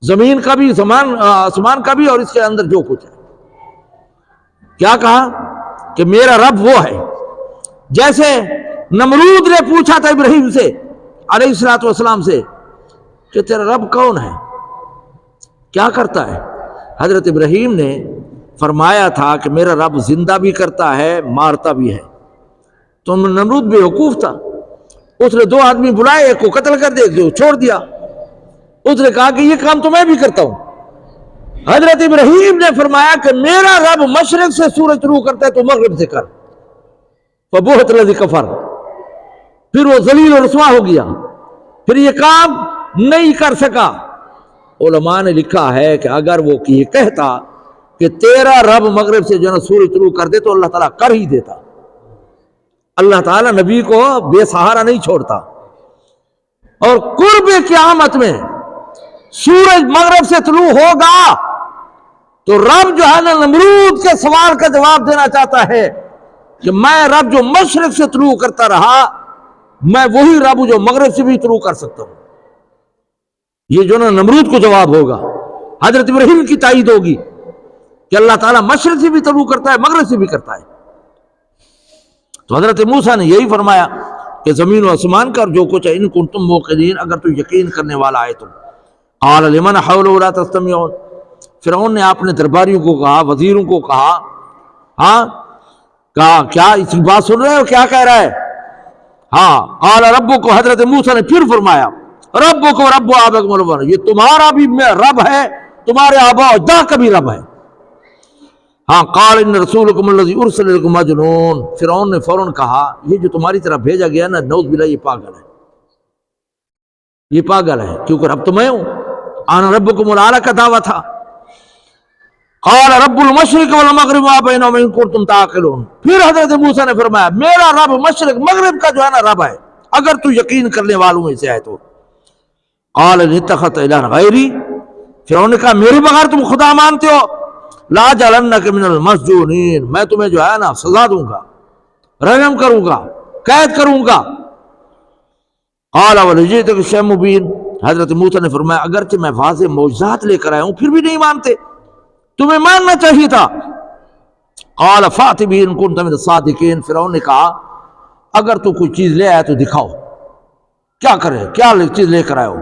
زمین کا بھی آسمان کا بھی اور اس کے اندر جو کچھ ہے. کیا کہا؟ کہ میرا رب وہ ہے. جیسے نمرود نے پوچھا تھا ابراہیم سے علیہ الصلوۃ والسلام سے کہ تیرا رب کون ہے، کیا کرتا ہے؟ حضرت ابراہیم نے فرمایا تھا کہ میرا رب زندہ بھی کرتا ہے مارتا بھی ہے. تو نمرود بے وقوف تھا، اس نے 2 آدمی بلائے، ایک کو قتل کر دیا، ایک کو چھوڑ دیا. اس نے کہا کہ یہ کام تو میں بھی کرتا ہوں. حضرت ابراہیم نے فرمایا کہ میرا رب مشرق سے سورج طلوع کرتا ہے تو مغرب سے کر. فبہت الذی کفر، پھر وہ ذلیل و رسوا ہو گیا، پھر یہ کام نہیں کر سکا. علماء نے لکھا ہے کہ اگر وہ یہ کہتا کہ تیرا رب مغرب سے جو ہے نا سورج طلوع کر دے تو اللہ تعالیٰ کر ہی دیتا. اللہ تعالیٰ نبی کو بے سہارا نہیں چھوڑتا. اور قرب قیامت میں سورج مغرب سے طلوع ہوگا تو رب جو ہے نا نمرود کے سوال کا جواب دینا چاہتا ہے کہ میں رب جو مشرق سے طلوع کرتا رہا، میں وہی رب جو مغرب سے بھی طلوع کر سکتا ہوں. یہ جو نا نمرود کو جواب ہوگا. حضرت ابراہیم کی تائید ہوگی کہ اللہ تعالیٰ مشرق سے بھی طلوع کرتا ہے مغرب سے بھی کرتا ہے. تو حضرت موسیٰ نے یہی فرمایا کہ زمین و آسمان کا اور جو کچھ ہے ان کنتم موقنین، اگر تو یقین کرنے والا ہے تو. قال لمن حوله لا تستمعون، فرعون نے اپنے درباریوں کو کہا، وزیروں کو کہا، ہاں کہا کیا اس کی بات سن رہے ہو کیا کہہ رہا ہے؟ ہاں. قال ربکم، حضرت موسیٰ نے پھر فرمایا ربکم رب آبائکم الاولین، یہ تمہارا بھی رب ہے، تمہارے آباء و اجداد کا بھی رب ہے. ہاں. قال ان رسولکم الذی ارسل الیکم مجنون، فرعون نے فوراً کہا یہ جو تمہاری طرف بھیجا گیا نا نعوذ باللہ یہ پاگل ہے، یہ پاگل ہے، کیونکہ رب تو میں ہوں. انا ربکم الاعلی کا دعویٰ تھا. قال رب المشرق والمغرب وما بینہما ان کنتم تعقلون، پھر حضرت موسیٰ نے فرمایا میرا رب مشرق مغرب کا جو ہے نا رب ہے اگر تو یقین کرنے والوں میں سے ہے تو. قال ان اتخذت الہا غیری، فرعون نے کہا میرے بغیر تم خدا مانتے ہو، لا جعلنک من المسجونین، میں تمہیں جو ہے نا سزا دوں گا، رجم کروں گا، قید کروں گا. قال ولجئتک بشیء مبین، حضرت موسیٰ نے فرمایا اگرچہ میں واضح معجزات لے کر آیا ہوں پھر بھی نہیں مانتے، تمہیں ماننا چاہیے تھا. قال فأت بہ ان کنت من الصادقین، فرعون نے کہا اگر تو کوئی چیز لے آیا تو دکھاؤ، کیا کرے، کیا چیز لے کر آئے ہو؟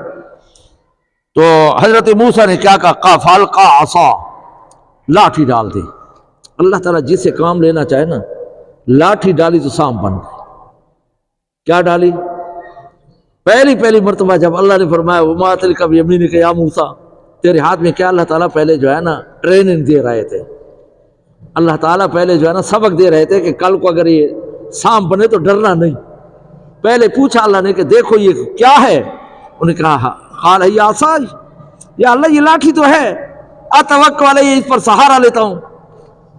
تو حضرت موسیٰ نے کیا کہا فالقا عصا، لاٹھی ڈال دی. اللہ تعالیٰ جس سے کام لینا چاہے نا، لاٹھی ڈالی تو سانپ بن گئی. کیا ڈالی؟ پہلی مرتبہ جب اللہ نے فرمایا وما تلک بیمینک یا موسیٰ، تیرے ہاتھ میں کیا، اللہ تعالیٰ پہلے جو ہے نا ٹریننگ دے رہے تھے، اللہ تعالیٰ پہلے جو ہے نا سبق دے رہے تھے کہ کل کو اگر یہ سانپ بنے تو ڈرنا نہیں. پہلے پوچھا اللہ نے کہ دیکھو یہ کیا ہے، انہوں نے کہا قال ہی عصای، یا اللہ یہ لاٹھی تو ہے، اتوکل علیہ، اس پر سہارا لیتا ہوں.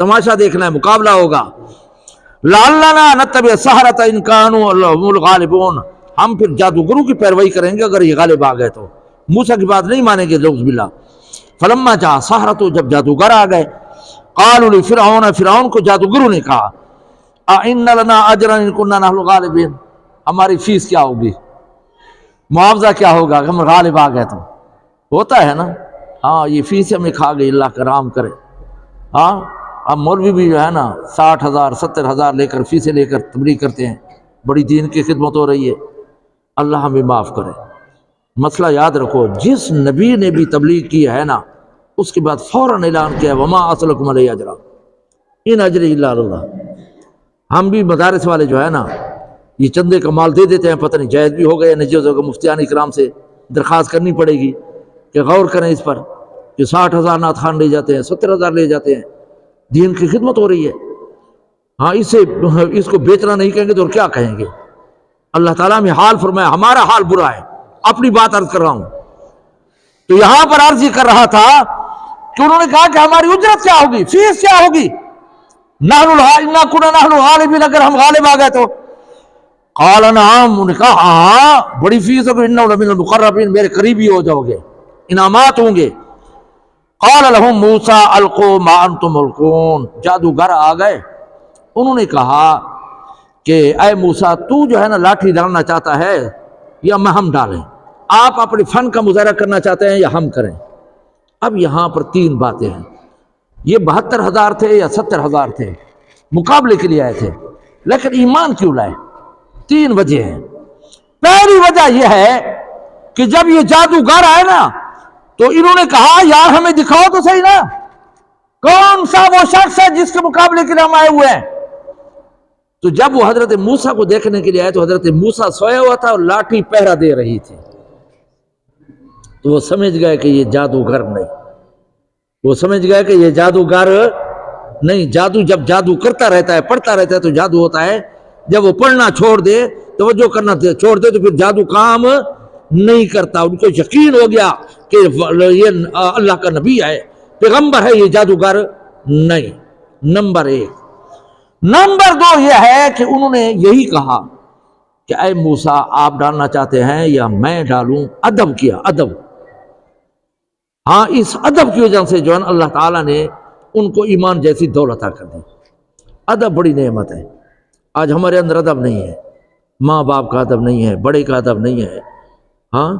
تماشا دیکھنا ہے، مقابلہ ہوگا۔ لعلنا نتبع السحرۃ ان كانوا هم الغالبون، ہم پھر جادوگروں کی پیروی کریں گے اگر یہ غالب آ گئے تو، موسیٰ کی بات نہیں مانیں گے لوگ باللہ۔ فلما جاء السحرۃ، جب جادوگر آ گئے، قالوا لفرعون، فرعون کو جادوگروں نے کہا ان لنا اجرا ان كنا نحن الغالبین، ہماری فیس کیا ہوگی، معاوضہ کیا ہوگا اگر ہم غالب آ گئے تو؟ ہوتا ہے نا، ہاں یہ فیس ہمیں کھا گئی، اللہ کرام کرے۔ ہاں اب مولوی بھی جو ہے نا 60,000 70,000 لے کر فیسیں لے کر تبلیغ کرتے ہیں، بڑی دین کی خدمت ہو رہی ہے، اللہ ہمیں معاف کرے۔ مسئلہ یاد رکھو، جس نبی نے بھی تبلیغ کی ہے نا، اس کے بعد فوراً اعلان کیا وما اسألکم علیہ اجرا ان اجری الا علی اللہ۔ ہم بھی مدارس والے جو ہے نا یہ چندے کا مال دے دیتے ہیں، پتہ نہیں جائز بھی ہو گیا نجیز ہوگا، مفتیان اکرام سے درخواست کرنی پڑے گی کہ غور کریں اس پر کہ 60,000 نعت خوان لے جاتے ہیں، 70,000 لے جاتے ہیں، دین کی خدمت ہو رہی ہے۔ ہاں اس کو بیچنا نہیں کہیں گے تو اور کیا کہیں گے؟ اللہ تعالیٰ میں حال فرمایا، ہمارا حال برا ہے، اپنی بات عرض کر رہا ہوں۔ تو یہاں پر عرض یہ کر رہا تھا کہ انہوں نے کہا کہ ہماری اجرت کیا ہوگی، فیس کیا ہوگی، انا كنا نحن الغالبین، اگر ہم غالب آ گئے تو؟ قال نعم، انہوں نے کہا ہاں بڑی فیس ہوگی، انہ لمن المقربین، میرے قریبی ہو جاؤ گے، انعامات ہوں گے۔ قال لهم موسیٰ القوا ما انتم ملقون، جادوگر آ گئے، انہوں نے کہا کہ اے موسیٰ تو جو ہے نا لاٹھی ڈالنا چاہتا ہے یا ہم ڈالیں، آپ اپنے فن کا مظاہرہ کرنا چاہتے ہیں یا ہم کریں؟ اب یہاں پر 3 باتیں ہیں، یہ 72,000 تھے یا 70,000 تھے، مقابلے کے لیے آئے تھے، لیکن ایمان کیوں لائے؟ 3 وجہ ہیں۔ پہلی وجہ یہ ہے کہ جب یہ جادوگر آئے نا تو انہوں نے کہا یار ہمیں دکھاؤ تو صحیح نا کون سا وہ شخص ہے جس کے مقابلے کے لیے ہم آئے ہوئے ہیں۔ تو جب وہ حضرت موسیٰ کو دیکھنے کے لیے آئے تو حضرت موسیٰ سویا ہوا تھا اور لاٹھی پہرا دے رہی تھی، تو وہ سمجھ گئے کہ یہ جادوگر نہیں، وہ سمجھ گئے کہ یہ جادوگر نہیں۔ جادو جب جادو کرتا رہتا ہے، پڑھتا رہتا ہے تو جادو ہوتا ہے، جب وہ پڑھنا چھوڑ دے، توجہ کرنا چھوڑ دے تو پھر جادو کام نہیں کرتا۔ ان کو یقین ہو گیا کہ یہ اللہ کا نبی ہے، پیغمبر ہے، یہ جادوگر نہیں۔ نمبر 1۔ نمبر 2 یہ ہے کہ انہوں نے یہی کہا کہ اے موسیٰ آپ ڈالنا چاہتے ہیں یا میں ڈالوں؟ ادب کیا، ادب۔ ہاں اس ادب کی وجہ سے جو ہے اللہ تعالیٰ نے ان کو ایمان جیسی دولت عطا کر دی۔ ادب بڑی نعمت ہے، آج ہمارے اندر ادب نہیں ہے، ماں باپ کا ادب نہیں ہے، بڑے کا ادب نہیں ہے، ہاں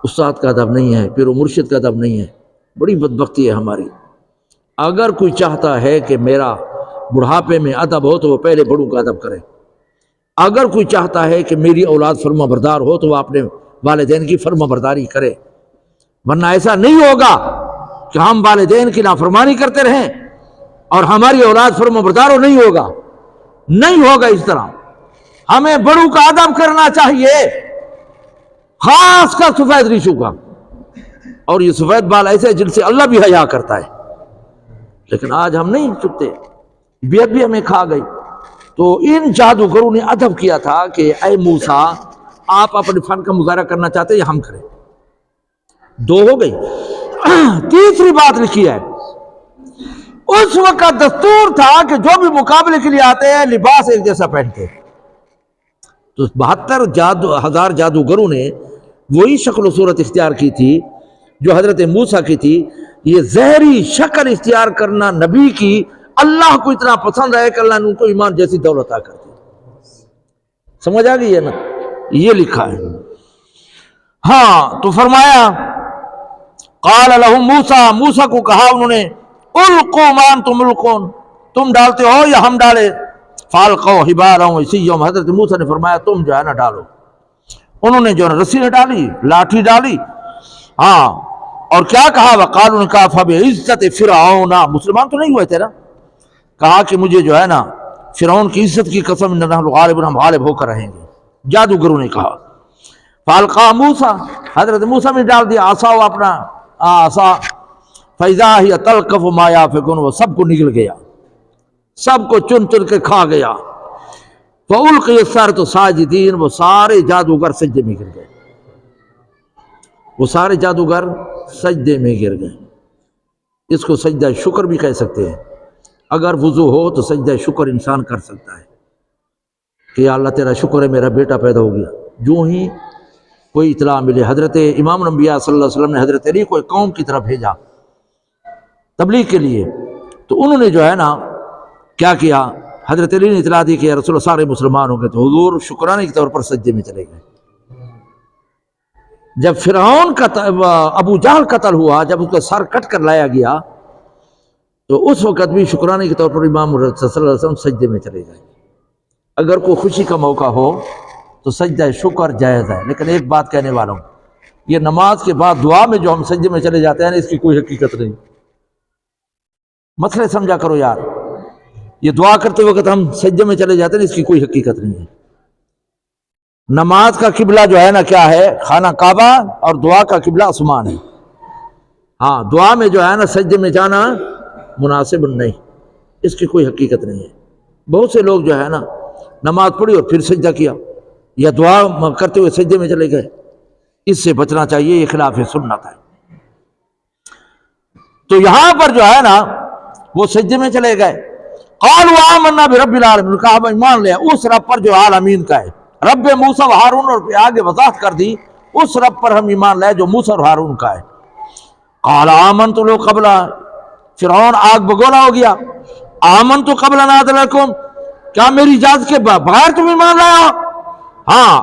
استاد کا ادب نہیں ہے، پیر و مرشد کا ادب نہیں ہے، بڑی بدبختی ہے ہماری۔ اگر کوئی چاہتا ہے کہ میرا بڑھاپے میں ادب ہو تو وہ پہلے بڑوں کا ادب کرے، اگر کوئی چاہتا ہے کہ میری اولاد فرما بردار ہو تو وہ اپنے والدین کی فرما برداری کرے، ورنہ ایسا نہیں ہوگا کہ ہم والدین کی نافرمانی کرتے رہیں اور ہماری اولاد فرما بردار ہو، نہیں ہوگا، نہیں ہوگا اس طرح۔ ہمیں بڑوں کا ادب کرنا چاہیے، خاص کر سفید ریشو کا، اور یہ سفید بال ایسے جن سے اللہ بھی حیا کرتا ہے، لیکن آج ہم نہیں چکتے، بیعت بھی ہمیں کھا گئی۔ تو ان جادوگروں نے ادب کیا تھا کہ اے موسیٰ آپ اپنے فن کا مظاہرہ کرنا چاہتے ہیں یا ہم کریں؟ 2 ہو گئی۔ تیسری بات لکھی ہے، اس وقت دستور تھا کہ جو بھی مقابلے کے لیے آتے ہیں لباس ایک جیسا پہنتے، تو 72,000 جادوگروں نے وہی شکل و صورت اختیار کی تھی جو حضرت موسیٰ کی تھی۔ یہ زہری شکل اختیار کرنا نبی کی اللہ کو اتنا پسند ہے کہ اللہ نے ان کو ایمان جیسی دولت عطا کر دی۔ سمجھ آ گئی ہے نا؟ یہ لکھا ہے۔ ہاں تو فرمایا قال لهم موسیٰ، موسیٰ کو کہا انہوں نے القوا ما انتم ملقون، تم ڈالتے ہو یا ہم ڈالے؟ فالقوا حبالهم عصیهم، حضرت موسیٰ نے فرمایا تم جو ہے نا ڈالو۔ انہوں نے جو ہے رسی ڈالی، لاٹھی ڈالی، ہاں، اور کیا کہا؟ وقالوا، نے کہا فبعزت فرعون، مسلمان تو نہیں ہوئے تھے نا، کہا کہ مجھے جو ہے نا فرعون کی عزت کی قسم نحن الغالبون، ہم غالب ہو کر رہیں گے، جادوگروں نے کہا۔ فالقا موسیٰ، حضرت موسیٰ نے ڈال دیا عصا، اپنا عصا، فاذا ہی تلقف ما یافکون، وہ سب کو نگل گیا، سب کو چن چن کے کھا گیا۔ فالقی السحرۃ ساجدین، وہ سارے جادوگر سجدے میں گر گئے، وہ سارے جادوگر سجدے میں گر گئے۔ اس کو سجدہ شکر بھی کہہ سکتے ہیں۔ اگر وضو ہو تو سجدہ شکر انسان کر سکتا ہے کہ یا اللہ تیرا شکر ہے میرا بیٹا پیدا ہو گیا۔ جو ہی کوئی اطلاع ملے، حضرت امام الانبیاء صلی اللہ علیہ وسلم نے حضرت علی کو ایک قوم کی طرف بھیجا تبلیغ کے لیے، تو انہوں نے جو ہے نا کیا کیا، حضرت علی نے اطلاع دی کہ یا رسول اللہ سارے مسلمان ہوں گے، تو حضور شکرانے کے طور پر سجدے میں چلے گئے۔ جب فرعون کا ابو جہل قتل ہوا، جب اس کا سر کٹ کر لایا گیا، تو اس وقت بھی شکرانے کے طور پر امام صلی اللہ علیہ وسلم سجدے میں چلے گئے۔ اگر کوئی خوشی کا موقع ہو تو سجدہ شکر جائز ہے، لیکن ایک بات کہنے والا ہوں، یہ نماز کے بعد دعا میں جو ہم سجدے میں چلے جاتے ہیں نا، اس کی کوئی حقیقت نہیں۔ مسئلے سمجھا کرو یار، یہ دعا کرتے وقت ہم سجدے میں چلے جاتے ہیں، اس کی کوئی حقیقت نہیں ہے۔ نماز کا قبلہ جو ہے نا کیا ہے، خانہ کعبہ، اور دعا کا قبلہ آسمان ہے۔ ہاں دعا میں جو ہے نا سجدے میں جانا مناسب نہیں، اس کی کوئی حقیقت نہیں ہے۔ بہت سے لوگ جو ہے نا نماز پڑھی اور پھر سجدہ کیا، یا دعا کرتے ہوئے سجدے میں چلے گئے، اس سے بچنا چاہیے، یہ خلاف سنت ہے۔ تو یہاں پر جو ہے نا وہ سجدے میں چلے گئے۔ قالوا آمنا برب العالمین، کہا ہم ایمان لے اس رب پر جو عالمین کا ہے، رب موسیٰ و ہارون، اور آگے وضاحت کر دی اس رب پر ہم ایمان لائے جو موسیٰ اور ہارون کا ہے۔ قال آمنت لو قبل، فرعون آگ بگولا ہو گیا، آمنت قبل ان آذن لکم، کیا میری اجازت کے بغیر تم ایمان لایا؟ ہاں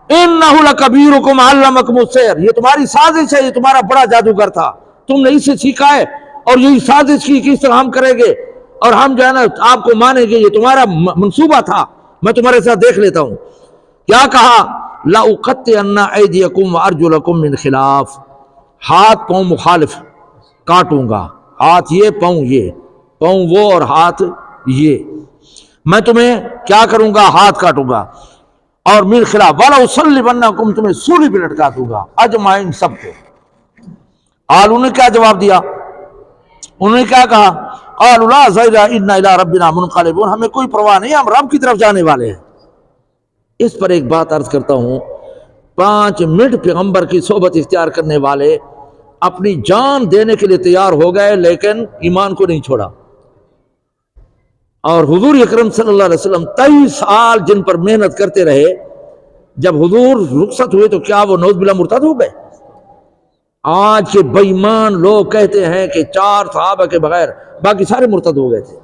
انہ لکبیرکم علمکم السحر، یہ تمہاری سازش ہے، یہ تمہارا بڑا جادوگر تھا، تم نے اسے سیکھا ہے، اور یہی سازش کی کہ اس طرح ہم کریں گے اور ہم جو ہے نا آپ کو مانیں گے، یہ تمہارا منصوبہ تھا، میں تمہارے ساتھ دیکھ لیتا ہوں۔ کیا کہا؟ لأقطعن ایدیکم وارجلکم من خلاف، ہاتھ پاؤں مخالف کاٹوں گا، ہاتھ یہ پاؤں یہ، پاؤں وہ اور ہاتھ یہ، میں تمہیں کیا کروں گا، ہاتھ کاٹوں گا، اور من خلاف وَلَأُصَلِّبَنَّكُمْ، تمہیں سولی پہ لٹکا دوں گا، اجمعین سب کو۔ انہوں نے کیا جواب دیا؟ انہوں نے کیا کہا؟ قالوا لا ضیر انا الی ربنا منقلبون، ہمیں کوئی پرواہ نہیں، ہم رب کی طرف جانے والے ہیں۔ اس پر ایک بات عرض کرتا ہوں، 5 منٹ پیغمبر کی صحبت اختیار کرنے والے اپنی جان دینے کے لیے تیار ہو گئے، لیکن ایمان کو نہیں چھوڑا۔ اور حضور اکرم صلی اللہ علیہ وسلم 23 سال جن پر محنت کرتے رہے، جب حضور رخصت ہوئے تو کیا وہ نعوذ باللہ مرتد ہو گئے؟ آج کے بے ایمان لوگ کہتے ہیں کہ 4 صحابہ کے بغیر باقی سارے مرتد ہو گئے تھے۔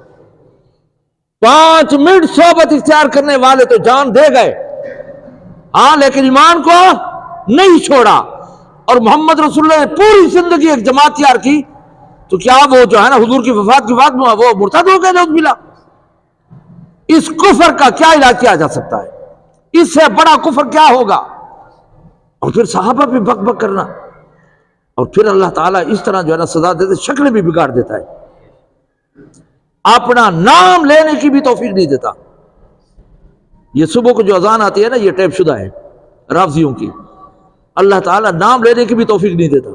5 منٹ صحبت اختیار کرنے والے تو جان دے گئے، ہاں لیکن ایمان کو نہیں چھوڑا، اور محمد رسول اللہ نے پوری زندگی ایک جماعت تیار کی، تو کیا وہ جو ہے نا حضور کی وفات کے بعد وہ مرتد ہو گئے؟ نعوذ باللہ۔ اس کفر کا کیا علاج کیا جا سکتا ہے؟ اس سے بڑا کفر کیا ہوگا؟ اور پھر صحابہ پہ بک بک کرنا، اور پھر اللہ تعالیٰ اس طرح جو ہے نا سزا دیتے، شکلیں بھی بگاڑ دیتا ہے، اپنا نام لینے کی بھی توفیق نہیں دیتا۔ یہ صبح کو جو اذان آتی ہے نا، یہ ٹیپ شدہ ہے رافضیوں کی، اللہ تعالیٰ نام لینے کی بھی توفیق نہیں دیتا۔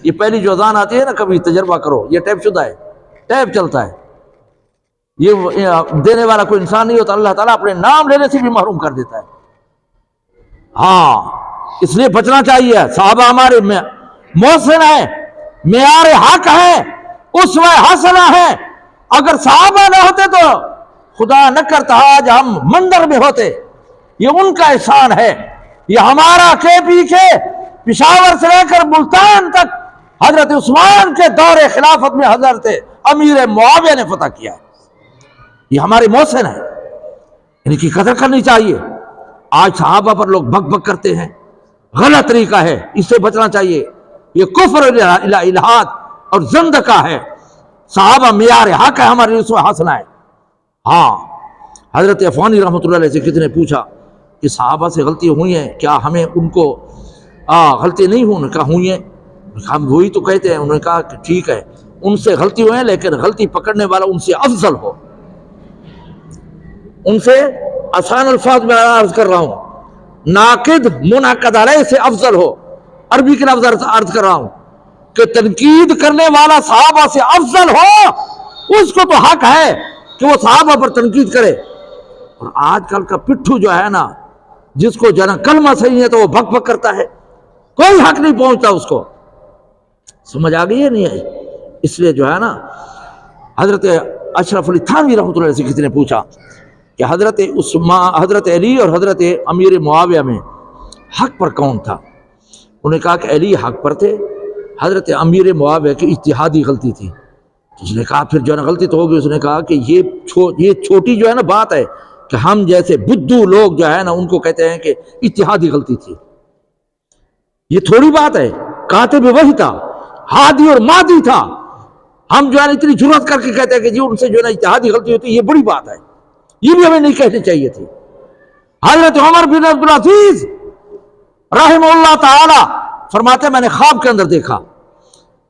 یہ پہلی جو اذان آتی ہے نا، کبھی تجربہ کرو، یہ ٹیپ شدہ ہے، ٹیپ چلتا ہے، یہ دینے والا کوئی انسان نہیں ہوتا، اللہ تعالیٰ اپنے نام لینے سے بھی محروم کر دیتا ہے۔ ہاں اس لیے بچنا چاہیے، صحابہ ہمارے محسن ہیں، معیار حق ہیں، اسوہ حسنہ ہیں، اگر صحابہ نہ ہوتے تو خدا نہ کرتا آج ہم مندر میں ہوتے، یہ ان کا احسان ہے۔ یہ ہمارا کے پیچھے پشاور سے لے کر ملتان تک حضرت عثمان کے دور خلافت میں حضرت امیر معاویہ نے فتح کیا ہے، یہ ہمارے محسن ہیں، ان کی قدر کرنی چاہیے۔ آج صحابہ پر لوگ بک بک کرتے ہیں، غلط طریقہ ہے، اس سے بچنا چاہیے، یہ کفر الہاد اور زندقہ ہے۔ صحابہ معیار حق ہے، ہمارے اسوہ حسنہ ہے۔ ہاں حضرت عفانی رحمۃ اللہ علیہ سے کسی نے پوچھا کہ صحابہ سے غلطی ہوئی ہیں کیا ہمیں ان کو غلطی نہیں ہوئی؟ کہا ہوئی ہیں، ہم وہی تو کہتے ہیں۔ انہوں نے کہا کہ ٹھیک ہے، ان سے غلطی ہوئی ہے، لیکن غلطی پکڑنے والا ان سے افضل ہو، ان سے آسان الفاظ میں عرض کر رہا ہوں، ناقد منعقد علیہ سے افضل ہو، عربی کے لفظ عرض کر رہا ہوں کہ تنقید کرنے والا صحابہ سے افضل ہو، اس کو تو حق ہے کہ وہ صحابہ پر تنقید کرے۔ اور آج کل کا پٹھو جو ہے نا، جس کو جو ہے نا کلمہ صحیح ہے تو وہ بک بک کرتا ہے، کوئی حق نہیں پہنچتا اس کو۔ سمجھ آ گئی ہے نہیں آئی؟ اس لیے جو ہے نا حضرت اشرف علی تھانوی رحمۃ اللہ علیہ سے کسی نے پوچھا کہ حضرت علی اور حضرت امیر معاویہ میں حق پر کون تھا؟ انہوں نے کہا کہ علی حق پر تھے، حضرت امیر معاویہ کی اجتہادی غلطی تھی۔ اس نے کہا پھر جو ہے نا غلطی تو ہوگی۔ اس نے کہا کہ یہ چھوٹی جو ہے نا بات ہے کہ ہم جیسے بدھو لوگ جو ہے نا ان کو کہتے ہیں کہ اجتہادی غلطی تھی، یہ تھوڑی بات ہے۔ کاتب وحی تھا، ہادی اور مادی تھا، ہم جو ہے نا اتنی جرات کر کے کہتے ہیں کہ جی ان سے جو ہے نا اجتہادی غلطی ہوتی ہے، یہ بڑی بات ہے، یہ بھی ہمیں نہیں کہنی چاہیے تھی۔ حضرت عمر بن عبدالعزیز رحمہ اللہ تعالی فرماتے ہیں میں نے خواب کے اندر دیکھا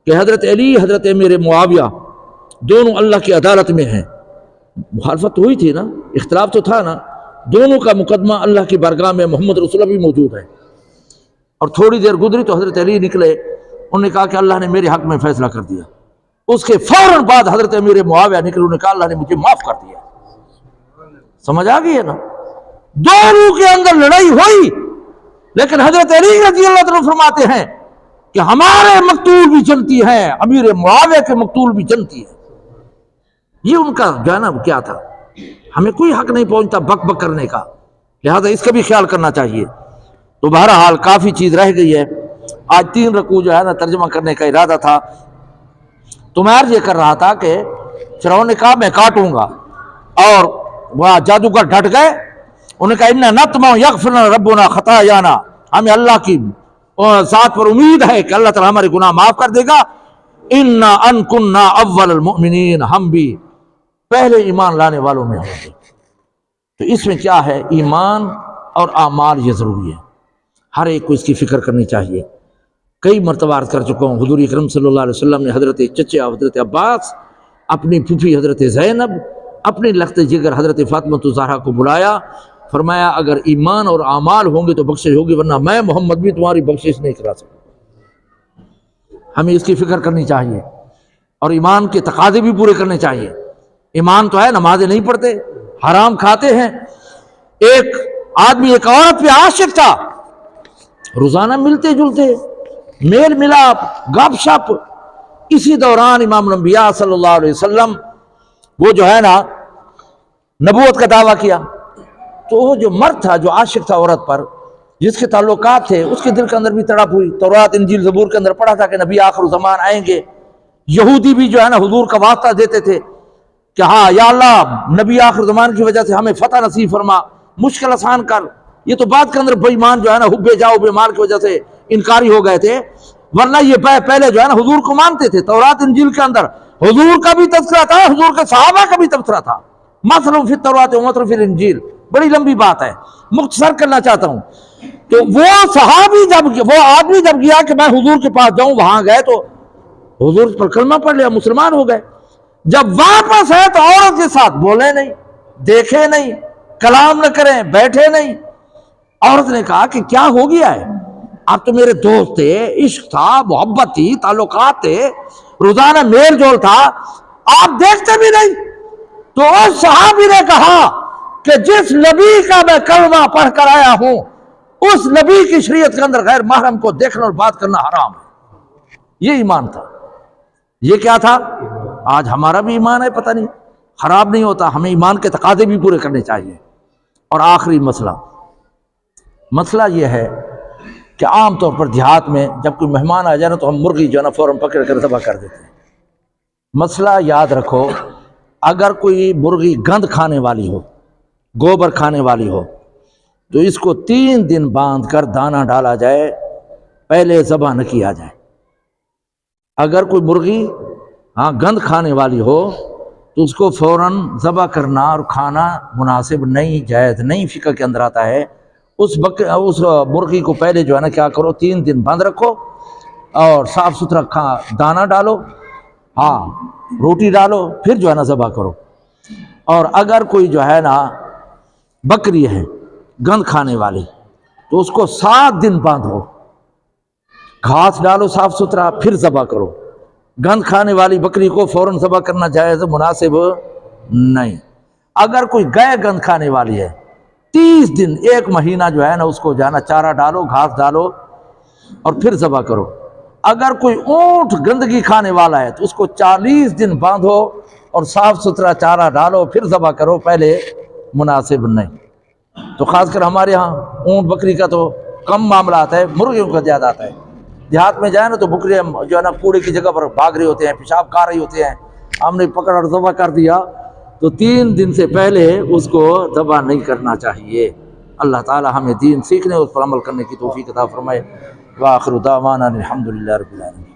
کہ حضرت علی حضرت امیر معاویہ دونوں اللہ کی عدالت میں ہیں۔ مخالفت ہوئی تھی نا، اختلاف تو تھا نا، دونوں کا مقدمہ اللہ کی بارگاہ میں محمد رسول اللہ بھی موجود ہے۔ اور تھوڑی دیر گزری تو حضرت علی نکلے، انہوں نے کہا کہ اللہ نے میرے حق میں فیصلہ کر دیا۔ اس کے فوراً بعد حضرت امیر معاویہ نکلے، انہوں نے کہا اللہ نے مجھے معاف کر دیا۔ سمجھ آ گئی ہے نا؟ دونوں کے اندر لڑائی ہوئی، لیکن حضرت علی رضی اللہ عنہ فرماتے ہیں کہ ہمارے مقتول بھی جنتی ہیں، امیر معاویہ کے مقتول بھی جنتی ہیں۔ یہ ان کا جو ہے نا کیا تھا، ہمیں کوئی حق نہیں پہنچتا بک بک کرنے کا، لہذا اس کا بھی خیال کرنا چاہیے۔ تو بہرحال کافی چیز رہ گئی ہے، آج 3 رکوع جو ہے نا ترجمہ کرنے کا ارادہ تھا، تو میں عرض یہ کر رہا تھا کہ فرعون نے کہا میں کاٹوں گا، اور وہ جادوگر ڈٹ گئے، انہوں نے کہا اِنَّا نَطْمَعُ يَغْفِرْ لَنَا رَبُّنَا خَطَايَانَا، ہمیں اللہ کی ذات پر امید ہے کہ اللہ تعالیٰ ہمارے گناہ معاف کر دے گا۔ اِنَّا أَن كُنَّا أَوَّلَ الْمُؤْمِنِينَ، ہم بھی پہلے ایمان لانے والوں میں ہوں گے۔ تو اس میں کیا ہے، ایمان اور اعمال یہ ضروری ہے، ہر ایک کو اس کی فکر کرنی چاہیے۔ کئی مرتبہ عرض کر چکا ہوں، حضور اکرم صلی اللہ علیہ وسلم نے حضرت چچا حضرت عباس، اپنی پھوپھی حضرت زینب، اپنی لخت جگر حضرت فاطمہ الزہرا کو بلایا، فرمایا اگر ایمان اور اعمال ہوں گے تو بخشش ہوگی، ورنہ میں محمد بھی تمہاری بخشش نہیں کرا سکتا۔ ہمیں اس کی فکر کرنی چاہیے، اور ایمان کے تقاضے بھی پورے کرنے چاہیے۔ ایمان تو ہے نمازیں نہیں پڑھتے، حرام کھاتے ہیں۔ ایک آدمی ایک عورت پہ عاشق تھا، روزانہ ملتے جلتے، میل ملاپ، گپ شپ۔ اسی دوران امام الانبیاء صلی اللہ علیہ وسلم وہ جو ہے نا نبوت کا دعویٰ کیا، تو وہ جو مرد تھا جو عاشق تھا عورت پر، جس کے تعلقات تھے، اس کے دل کے اندر بھی تڑپ ہوئی۔ تورات انجیل زبور کے اندر پڑھا تھا کہ نبی آخر زمان آئیں گے، یہودی بھی جو ہے نا حضور کا واسطہ دیتے تھے کہ ہاں یا اللہ نبی آخر زمان کی وجہ سے ہمیں فتح نصیب فرما، مشکل آسان کر۔ یہ تو بات کے اندر بے ایمان جو ہے نا حب جاؤ بے مال کی وجہ سے انکاری ہو گئے تھے، ورنہ یہ پہلے جو ہے نا حضور کو مانتے تھے۔ تورات انجیل کے اندر حضور کا بھی تذکرہ تھا، حضور کے صحابہ کا بھی تذکرہ تھا، مثلا فی التورات و مثلا فی الانجیل۔ بڑی لمبی بات ہے، مختصر کرنا چاہتا ہوں۔ تو وہ صحابی وہ آدمی جب گیا کہ میں حضور کے پاس جاؤں، وہاں گئے تو حضور پر کلمہ پڑھ لیا، مسلمان ہو گئے۔ جب واپس ہے تو عورت کے ساتھ بولے نہیں، دیکھے نہیں، کلام نہ کریں، بیٹھے نہیں۔ عورت نے کہا کہ کیا ہو گیا ہے؟ آپ تو میرے دوست تھے، عشق تھا، محبت تھی، تعلقات تھے، روزانہ میل جول تھا، آپ دیکھتے بھی نہیں۔ تو اس صحابی نے کہا کہ جس نبی کا میں کلمہ پڑھ کر آیا ہوں، اس نبی کی شریعت کے اندر غیر محرم کو دیکھنا اور بات کرنا حرام ہے۔ یہ ایمان تھا۔ یہ کیا تھا؟ آج ہمارا بھی ایمان ہے، پتہ نہیں خراب نہیں ہوتا۔ ہمیں ایمان کے تقاضے بھی پورے کرنے چاہیے۔ اور آخری مسئلہ یہ ہے کہ عام طور پر دیہات میں جب کوئی مہمان آ جائے نا تو ہم مرغی جو ہے نا فوراً پکڑ کر ذبح کر دیتے ہیں۔ مسئلہ یاد رکھو، اگر کوئی مرغی گند کھانے والی ہو، گوبر کھانے والی ہو، تو اس کو 3 دن باندھ کر دانہ ڈالا جائے، پہلے ذبح نہ کیا جائے۔ اگر کوئی مرغی گند کھانے والی ہو تو اس کو فوراً ذبح کرنا اور کھانا مناسب نہیں، جائز نہیں، فقہ کے اندر آتا ہے۔ اس مرغی کو پہلے جو ہے نا کیا کرو، 3 دن بند رکھو اور صاف ستھرا دانہ ڈالو، روٹی ڈالو، پھر جو ہے نا ذبح کرو۔ اور اگر کوئی جو ہے نا بکری ہے گند کھانے والی تو اس کو 7 دن باندھو، گھاس ڈالو صاف ستھرا، پھر ذبح کرو۔ گند کھانے والی بکری کو فوراً ذبح کرنا جائز مناسب نہیں۔ اگر کوئی گائے گند کھانے والی ہے، 30 دن 1 مہینہ جو ہے نا اس کو جانا چارہ ڈالو، گھاس ڈالو اور پھر ذبح کرو۔ اگر کوئی اونٹ گندگی کھانے والا ہے تو اس کو 40 دن باندھو اور صاف ستھرا چارہ ڈالو پھر ذبح کرو، پہلے مناسب نہیں۔ تو خاص کر ہمارے ہاں اونٹ بکری کا تو کم معاملہ آتا ہے، مرغیوں کا زیادہ آتا ہے۔ دیہات میں جائیں نا تو بکریاں جو ہے نا کوڑے کی جگہ پر بھاگ رہے ہوتے ہیں، پیشاب کھا رہی ہوتے ہیں، ہم نے پکڑ اور ذبح کر دیا تو 3 دن سے پہلے اس کو ذبح نہیں کرنا چاہیے۔ اللہ تعالی ہمیں دین سیکھنے اور اس پر عمل کرنے کی توفیق عطا فرمائے۔ وآخر دعوانا الحمد للہ رب العالمین۔